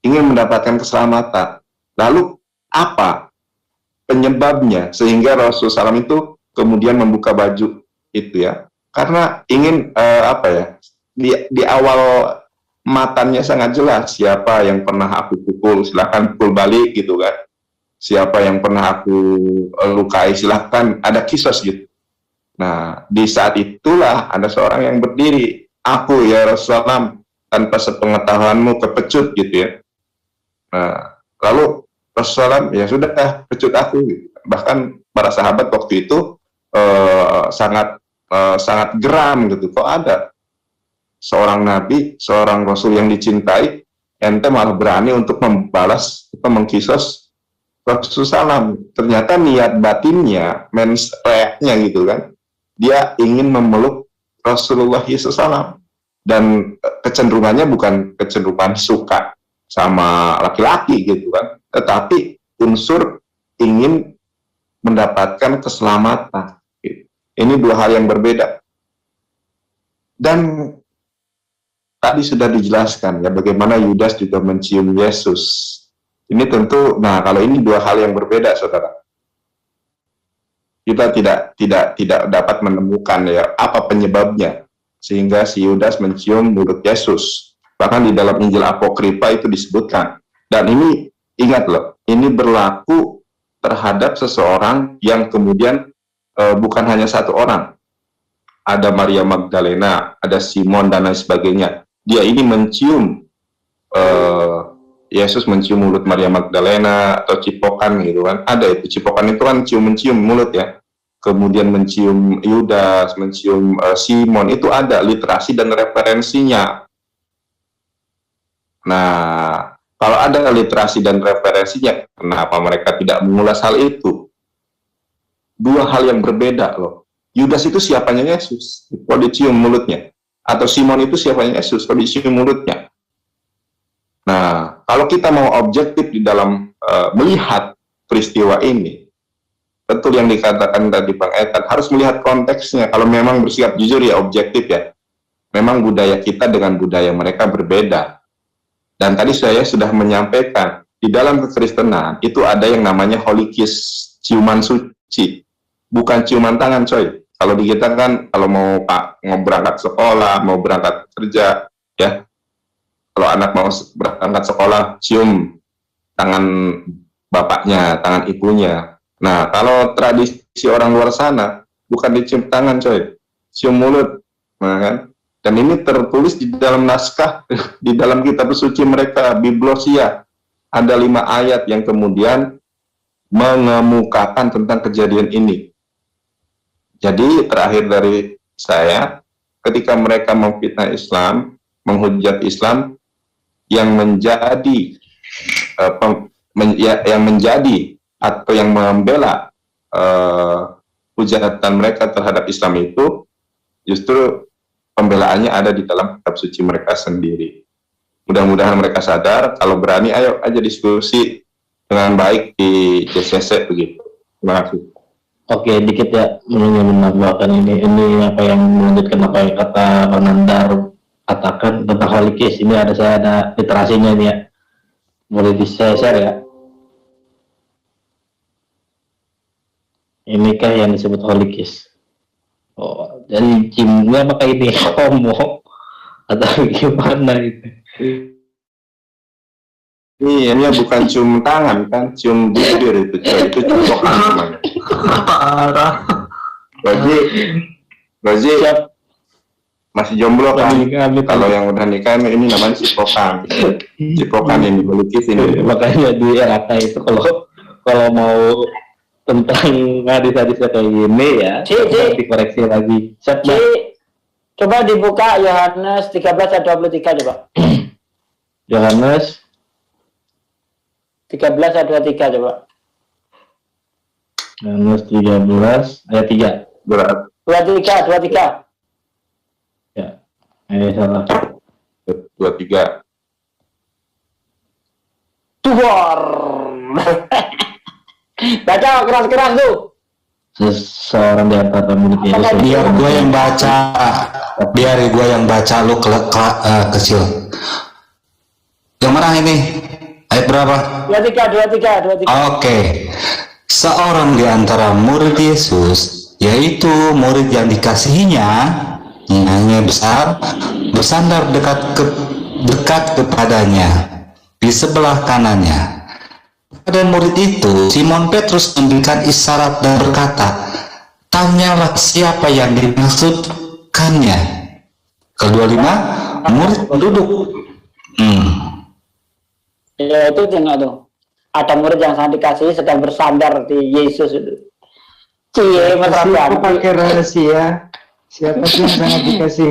S6: ingin mendapatkan keselamatan. Lalu apa penyebabnya sehingga Rasulullah SAW itu kemudian membuka baju itu ya? Karena ingin di awal matanya sangat jelas, siapa yang pernah aku pukul silahkan pukul balik gitu kan, siapa yang pernah aku lukai silahkan, ada kisos gitu. Nah, di saat itulah ada seorang yang berdiri, aku ya Rasulullah tanpa sepengetahuanmu kepecut gitu ya. Nah, lalu Rasulullah ya sudah pecut aku gitu. Bahkan para sahabat waktu itu sangat geram gitu, kok ada seorang nabi, seorang rasul yang dicintai, ente malah berani untuk membalas, mengkisos Rasulullah. Ternyata niat batinnya, mens rea-nya gitu kan, dia ingin memeluk Rasulullah SAW, dan kecenderungannya bukan kecenderungan suka sama laki-laki gitu kan, tetapi unsur ingin mendapatkan keselamatan. Ini dua hal yang berbeda. Dan tadi sudah dijelaskan ya bagaimana Yudas juga mencium Yesus. Ini tentu, nah kalau ini dua hal yang berbeda, saudara. Kita tidak dapat menemukan ya apa penyebabnya sehingga si Yudas mencium mulut Yesus. Bahkan di dalam Injil Apokripa itu disebutkan. Dan ini ingat loh, ini berlaku terhadap seseorang yang kemudian bukan hanya satu orang. Ada Maria Magdalena, ada Simon dan lain sebagainya. Dia ini mencium, Yesus mencium mulut Maria Magdalena atau cipokan gitu kan. Ada itu cipokan itu kan mencium mulut ya. kemudian mencium Yudas, mencium Simon, itu ada literasi dan referensinya. Nah, kalau ada literasi dan referensinya, kenapa mereka tidak mengulas hal itu? Dua hal yang berbeda loh. Yudas itu siapanya Yesus, kalau dicium mulutnya. Atau Simon itu siapanya Yesus, kalau dicium mulutnya. Nah, kalau kita mau objektif di dalam melihat peristiwa ini, betul yang dikatakan tadi Bang Etan, harus melihat konteksnya. Kalau memang bersikap jujur ya objektif ya. Memang budaya kita dengan budaya mereka berbeda. Dan tadi saya sudah menyampaikan, di dalam kekristenan itu ada yang namanya holy kiss, ciuman suci. Bukan ciuman tangan coy. Kalau di kita kan, kalau mau berangkat sekolah, mau berangkat kerja, ya. Kalau anak mau berangkat sekolah, cium tangan bapaknya, tangan ibunya. Nah, kalau tradisi orang luar sana, bukan dicium tangan coy, cium mulut. Nah, kan? Dan ini tertulis di dalam naskah, di dalam kitab suci mereka, Biblosia. Ada 5 ayat yang kemudian mengemukakan tentang kejadian ini. Jadi terakhir dari saya, ketika mereka memfitnah Islam, menghujat Islam, yang menjadi atau yang membela hujatan mereka terhadap Islam itu, justru pembelaannya ada di dalam kitab suci mereka sendiri. Mudah-mudahan mereka sadar, kalau berani ayo aja diskusi dengan baik di JCC begitu. Terima kasih.
S7: Oke, dikit ya menambahkan ini apa yang melanjutkan apa yang kata Bang Nandar katakan tentang holy kiss. Ini saya ada literasinya nih ya. Boleh di-share ya. Ini kah yang disebut holy kiss? Oh, jadi ciumnya pakai ini homo atau gimana itu?
S6: Ini bukan cium tangan kan, cium bibir itu cocokan namanya.
S7: Parah.
S6: Rozi masih jomblo kan? Kalau yang udah nikah ini namanya cipokan. Cipokan yang dimiliki sini.
S7: Makanya di RAK itu kalau mau tentang hadis-hadis kayak gini ya, dikoreksi lagi.
S2: Coba dibuka Yohanes 13 ayat 23 coba.
S7: Yohanes
S2: 13 ayat 23 coba.
S7: Yohanes 13 ayat 3.
S6: Berat.
S2: 23.
S7: Ya. Salah.
S6: 23.
S2: Tuar. Baca keras-keras tuh.
S7: Seseorang di antara memiliki Yesus.
S4: Biar gue yang baca, lu kecil. Yang mana ini? Ayat berapa?
S2: 23.
S4: Oke. Seorang di antara murid Yesus, yaitu murid yang dikasihinya, hanya besar, bersandar dekat kepadanya, di sebelah kanannya. Pada murid itu, Simon Petrus memberikan isyarat dan berkata, tanyalah siapa yang dimaksudkannya. Kedua 5, murid duduk.
S2: Ya itu tengok tuh. Ada murid yang sangat dikasihi sedang bersandar di Yesus itu. Cie, Mas Rabi.
S5: Pakai rahasia. Siapa sih yang sangat dikasihi?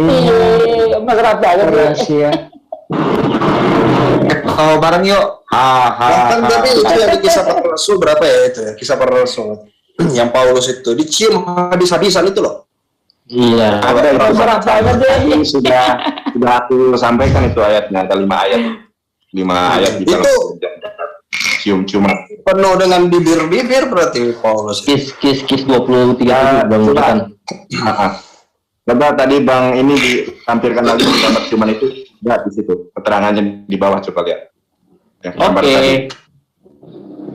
S2: Mas Rabi.
S5: Rahasia.
S13: Oh, bareng yuk. Kan tapi itu yang di kisah para rasul berapa ya itu ya? Kisah para rasul. Yang Paulus itu dicium habis-habisan itu loh.
S7: Iya.
S6: Sudah aku sampaikan itu ayatnya, ada 5 ayat. 5 ayat di dalam cium-ciuman.
S13: Penuh dengan bibir-bibir berarti Paulus.
S7: Kiss 23 Bang Bukan.
S6: Coba tadi Bang ini ditampilkan lagi gambar ciuman itu. Enggak di situ. Keterangannya di bawah coba lihat. Oke.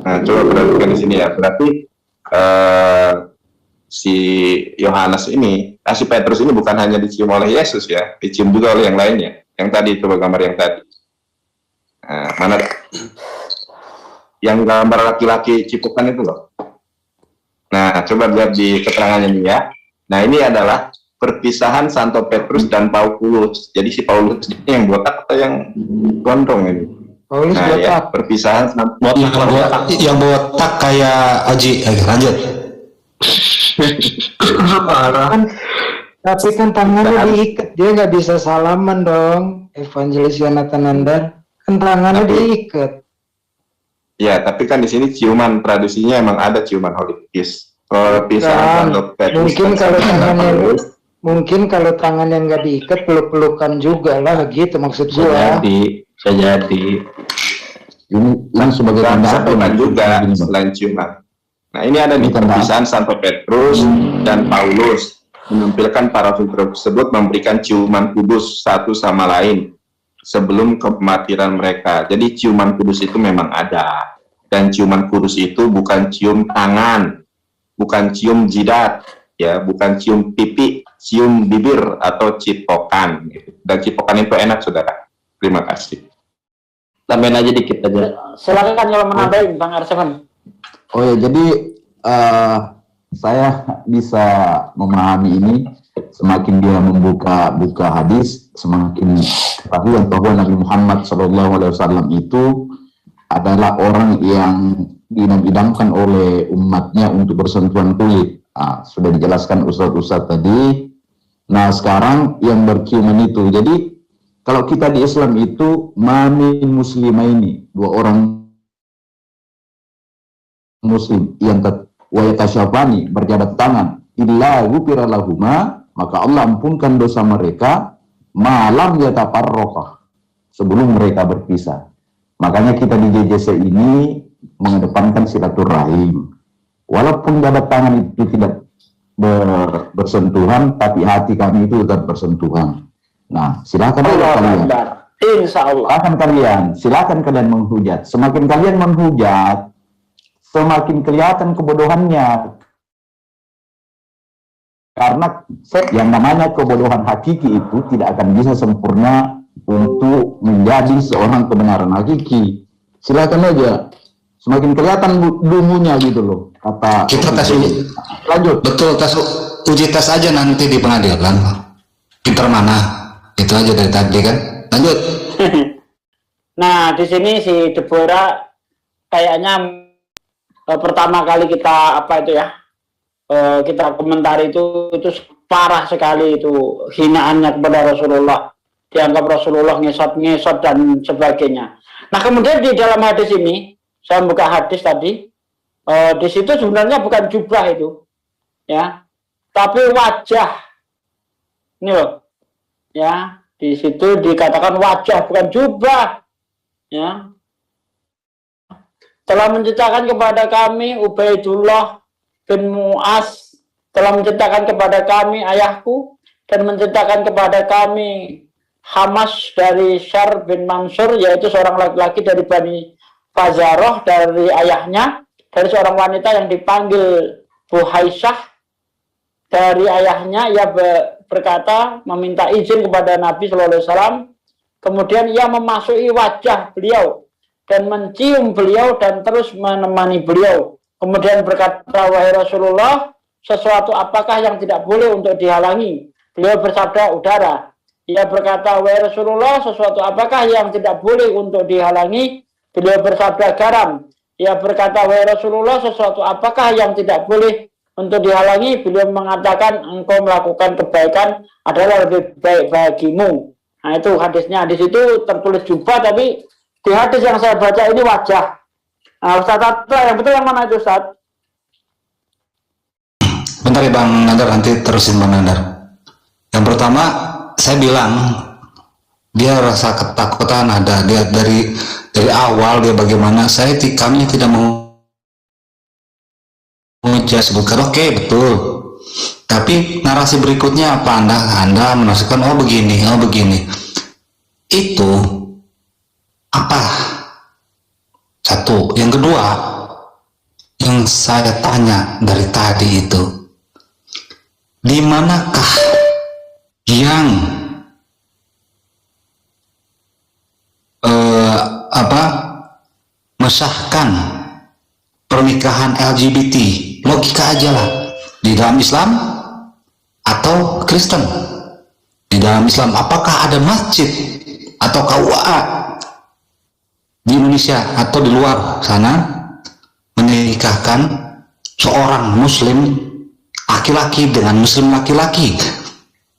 S6: Nah, coba perhatikan di sini ya. Berarti si Yohanes ini, si Petrus ini bukan hanya dicium oleh Yesus ya, dicium juga oleh yang lainnya. Yang tadi coba gambar yang tadi. Nah, mana yang gambar laki-laki cipukan itu loh. Nah, coba lihat di keterangannya ini ya. Nah, ini adalah perpisahan Santo Petrus dan Paulus. Jadi si Paulus ini yang botak atau yang gondrong ini?
S5: Paulus
S6: nah,
S5: botak.
S6: Ya, perpisahan
S4: yang botak kayak Oji. Lanjut.
S5: Tapi kan tangannya diikat, dia nggak bisa salaman dong. Evangelis Yonatan Nandar kan tangannya diikat.
S6: Ya, tapi kan di sini ciuman tradisinya emang ada ciuman Holy Kiss.
S5: Kan, mungkin kalau tangannya nggak diikat, peluk-pelukan juga lah, gitu maksud gua.
S7: Bisa jadi.
S10: Ini sebagai
S6: tanda juga selain ciuman. Nah, ini ada di perpisahan Santo Petrus dan Paulus menampilkan para rasul tersebut memberikan ciuman kudus satu sama lain sebelum kematian mereka. Jadi ciuman kudus itu memang ada, dan ciuman kudus itu bukan cium tangan, bukan cium jidat, ya, bukan cium pipi, cium bibir atau cipokan. Dan cipokan itu enak, saudara. Terima kasih.
S7: Tambahin aja dikit aja.
S2: Silakan kalau menambahin, Bang Arsevan.
S10: Oh ya, jadi saya bisa memahami ini, semakin dia membuka hadis, semakin ketahuan bahwa Nabi Muhammad SAW itu adalah orang yang diidam-idamkan oleh umatnya untuk bersentuhan kulit. Sudah dijelaskan Ustadz tadi. Nah, sekarang yang berciuman itu. Jadi kalau kita di Islam itu mami muslimah ini, dua orang muslim yang wayatasyafani berjabat tangan illa ghufira lahuma, maka Allah ampunkan dosa mereka malam yatafarraqah, sebelum mereka berpisah. Makanya kita di JJC ini mengedepankan silaturahim. Walaupun jabat tangan itu tidak bersentuhan, tapi hati kami itu tetap bersentuhan. Nah, silakan kalian.
S2: Insya Allah.
S10: Silakan kalian menghujat. Semakin kalian menghujat, semakin kelihatan kebodohannya. Karena yang namanya kebodohan hakiki itu tidak akan bisa sempurna untuk menjadi seorang kebenaran hakiki. Silakan aja. Semakin kelihatan dungunya gitu loh. Kata
S4: kita tes uji.
S10: Lanjut.
S4: Betul, uji tes aja nanti di pengadilan. Pinter mana? Itu aja dari tadi kan. Lanjut.
S2: Nah, di sini si Deborah kayaknya pertama kali kita kita komentari itu parah sekali, itu hinaannya kepada Rasulullah, dianggap Rasulullah ngesot dan sebagainya. Nah, kemudian di dalam hadis ini, saya buka hadis tadi, di situ sebenarnya bukan jubah itu, ya, tapi wajah. Ini loh, ya, di situ dikatakan wajah bukan jubah, ya. Telah menceritakan kepada kami Ubaidullah bin Mu'az, telah menceritakan kepada kami ayahku, dan menceritakan kepada kami Hamas dari Syar bin Mansur, yaitu seorang laki-laki dari Bani Fazaroh dari ayahnya, dari seorang wanita yang dipanggil Buhaisyah dari ayahnya. Ia berkata, meminta izin kepada Nabi SAW, kemudian ia memasuki wajah beliau dan mencium beliau dan terus menemani beliau. Kemudian berkata, wahai Rasulullah, sesuatu apakah yang tidak boleh untuk dihalangi? Beliau bersabda, udara. Ia berkata, wahai Rasulullah, sesuatu apakah yang tidak boleh untuk dihalangi? Beliau bersabda, garam. Ia berkata, wahai Rasulullah, sesuatu apakah yang tidak boleh untuk dihalangi? Beliau mengatakan, engkau melakukan kebaikan adalah lebih baik bagimu. Nah, itu hadisnya. Di situ tertulis jubah, tapi di hadis yang saya baca ini wajah. Nah, Ustaz Atra, yang betul yang mana itu, Ustaz?
S4: Bentar ya Bang Nandar, nanti terusin Bang Nandar. Yang pertama, saya bilang dia rasa ketakutan ada, dia dari awal dia bagaimana, kami tidak mau sebutkan, oke, betul. Tapi narasi berikutnya apa? Anda menafsirkan, oh begini. Itu apa? Satu. Yang kedua, yang saya tanya dari tadi itu, di manakah yang mesahkan pernikahan LGBT? Logika aja lah. Di dalam Islam atau Kristen? Di dalam Islam, apakah ada masjid atau KUA di Indonesia atau di luar sana menikahkan seorang muslim laki-laki dengan muslim laki-laki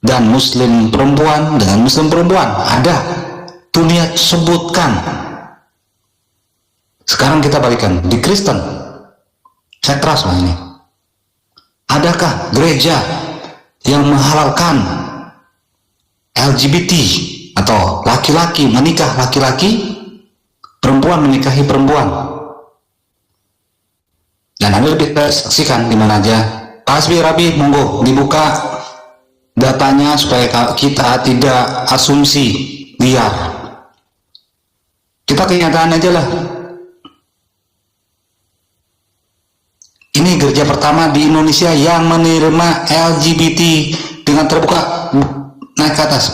S4: dan muslim perempuan dengan muslim perempuan. Ada, dunia sebutkan. Sekarang kita balikan di Kristen. Saya keras lah ini. Adakah gereja yang menghalalkan LGBT atau laki-laki menikah laki-laki, perempuan menikahi perempuan? Dan Anda lebih saksikan di mana aja. Pak Hasbi, Rabi, monggo dibuka datanya supaya kita tidak asumsi liar. Kita kenyataan aja lah. Ini gereja pertama di Indonesia yang menerima LGBT dengan terbuka. Naik ke atas,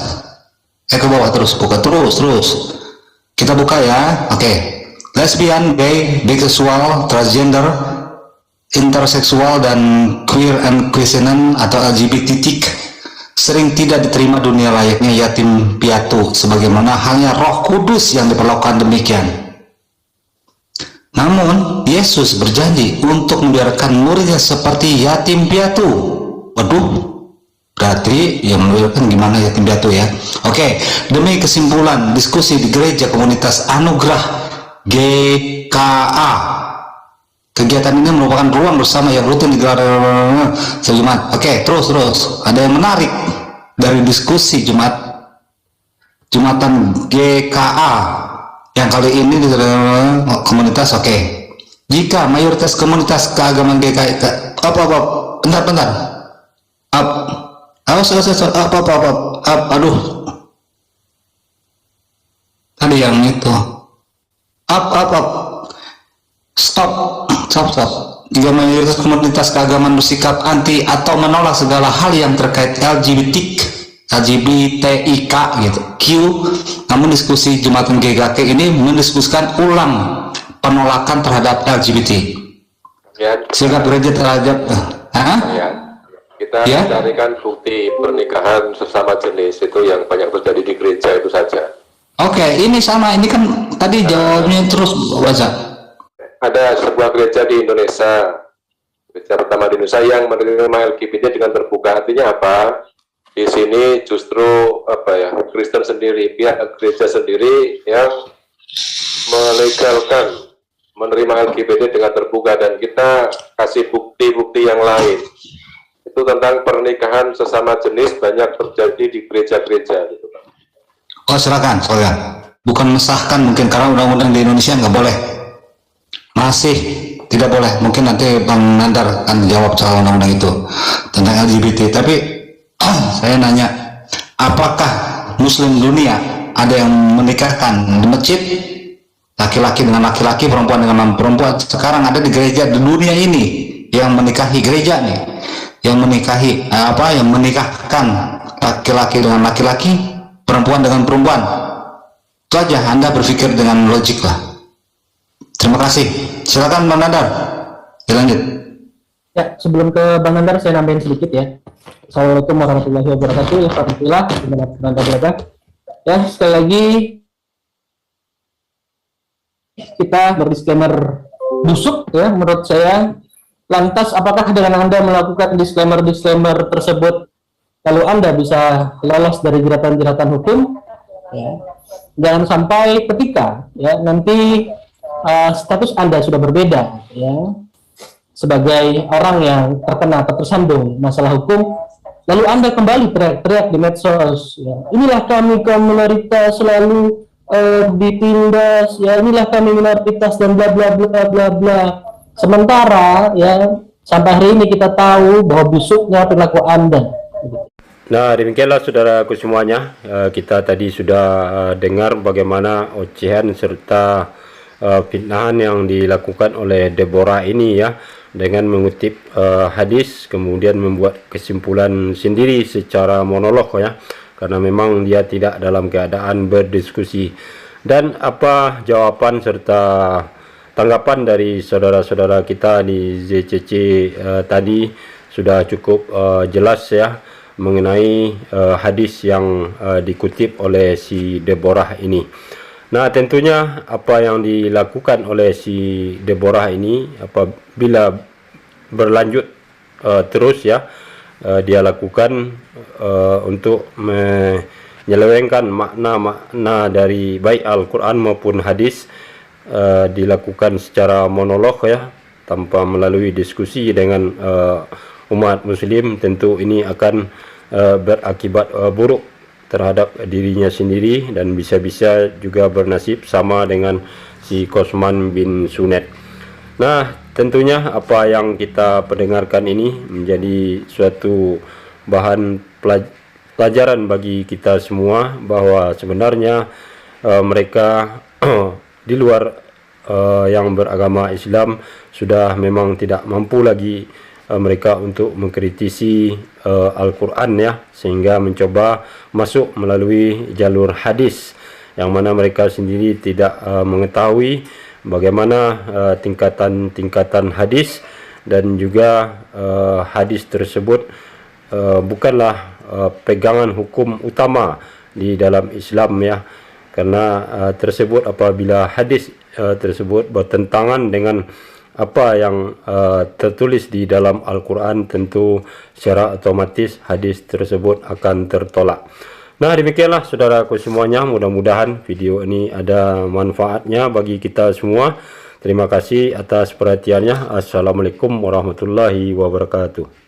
S4: ke bawah terus, buka terus. Kita buka ya, oke. Lesbian, gay, biseksual, transgender, interseksual, dan queer and questioning atau LGBT sering tidak diterima dunia layaknya yatim piatu, sebagaimana halnya Roh Kudus yang diperlakukan demikian. Namun, Yesus berjanji untuk membiarkan muridnya seperti yatim piatu. Waduh, berarti yang membiarkan gimana yatim piatu ya? Oke, demi kesimpulan diskusi di Gereja Komunitas Anugerah GKA, kegiatan ini merupakan ruang bersama yang rutin digelar Jumat. Oke, terus. Ada yang menarik dari diskusi Jumatan GKA yang kali ini di komunitas. Oke. Jika mayoritas komunitas keagamaan GKI bentar. Aduh. Tadi yang itu. Stop. Jika mayoritas komunitas keagamaan bersikap anti atau menolak segala hal yang terkait LGBTIK gitu, Q, namun diskusi Jumatan GKK ini mendiskusikan ulang penolakan terhadap LGBT.
S9: Ya,
S4: sikap gereja terhadap
S9: kita carikan bukti pernikahan sesama jenis itu yang banyak terjadi di gereja itu saja.
S4: Oke, ini sama, ini kan tadi jawabnya terus baca.
S9: Ada sebuah gereja di Indonesia, gereja pertama di Indonesia yang menerima LGBT dengan terbuka. Artinya apa? Di sini justru Kristen sendiri, pihak gereja sendiri yang melegalkan menerima LGBT dengan terbuka, dan kita kasih bukti-bukti yang lain. Itu tentang pernikahan sesama jenis banyak terjadi di gereja-gereja gitu.
S4: Oh, silakan. Bukan mesahkan mungkin karena undang-undang di Indonesia nggak boleh. Masih tidak boleh. Mungkin nanti Bang Nandar akan jawab soal undang-undang itu tentang LGBT. Tapi saya nanya, apakah Muslim dunia ada yang menikahkan di masjid laki-laki dengan laki-laki, perempuan dengan perempuan? Sekarang ada di gereja di dunia ini yang menikahi gereja nih, yang menikahi yang menikahkan laki-laki dengan laki-laki, perempuan dengan perempuan. Itu aja, Anda berpikir dengan logik lah. Terima kasih. Silakan Bang Nandar, dilanjut.
S14: Ya, sebelum ke Bang Nandar saya nambahin sedikit ya. Assalamualaikum warahmatullahi wabarakatuh. Alhamdulillah, ya, sekali lagi kita berdisklaimer busuk ya menurut saya. Lantas apakah dengan Anda melakukan disclaimer tersebut lalu Anda bisa lolos dari jeratan-jeratan hukum? Ya. Jangan sampai ketika ya nanti status Anda sudah berbeda ya sebagai orang yang terkena atau tersandung masalah hukum, lalu Anda kembali teriak-teriak di medsos ya, inilah kami kaum minoritas selalu ditindas ya, inilah kami minoritas dan bla bla bla bla bla. Sementara ya sampai hari ini kita tahu bahwa busuknya perilaku Anda.
S8: Nah, demikianlah saudaraku semuanya, kita tadi sudah dengar bagaimana ocehan serta fitnahan yang dilakukan oleh Deborah ini ya, dengan mengutip hadis kemudian membuat kesimpulan sendiri secara monolog ya, karena memang dia tidak dalam keadaan berdiskusi. Dan apa jawaban serta tanggapan dari saudara-saudara kita di ZCC tadi sudah cukup jelas ya mengenai hadis yang dikutip oleh si Deborah ini. Nah, tentunya apa yang dilakukan oleh si Deborah ini apabila berlanjut terus ya dia lakukan untuk menyelewengkan makna-makna dari baik Al-Quran maupun hadis, dilakukan secara monolog ya, tanpa melalui diskusi dengan umat muslim. Tentu ini akan berakibat buruk terhadap dirinya sendiri dan bisa-bisa juga bernasib sama dengan si Qasman bin Sunet. Nah, tentunya apa yang kita pendengarkan ini menjadi suatu bahan pelajaran bagi kita semua, bahwa sebenarnya mereka di luar yang beragama Islam sudah memang tidak mampu lagi mereka untuk mengkritisi Al-Quran ya, sehingga mencoba masuk melalui jalur hadis, yang mana mereka sendiri tidak mengetahui bagaimana tingkatan-tingkatan hadis, dan juga hadis tersebut bukanlah pegangan hukum utama di dalam Islam ya, karena tersebut apabila hadis tersebut bertentangan dengan apa yang tertulis di dalam Al-Quran, tentu secara otomatis hadis tersebut akan tertolak. Nah, demikianlah saudaraku semuanya, mudah-mudahan video ini ada manfaatnya bagi kita semua. Terima kasih atas perhatiannya. Assalamualaikum warahmatullahi wabarakatuh.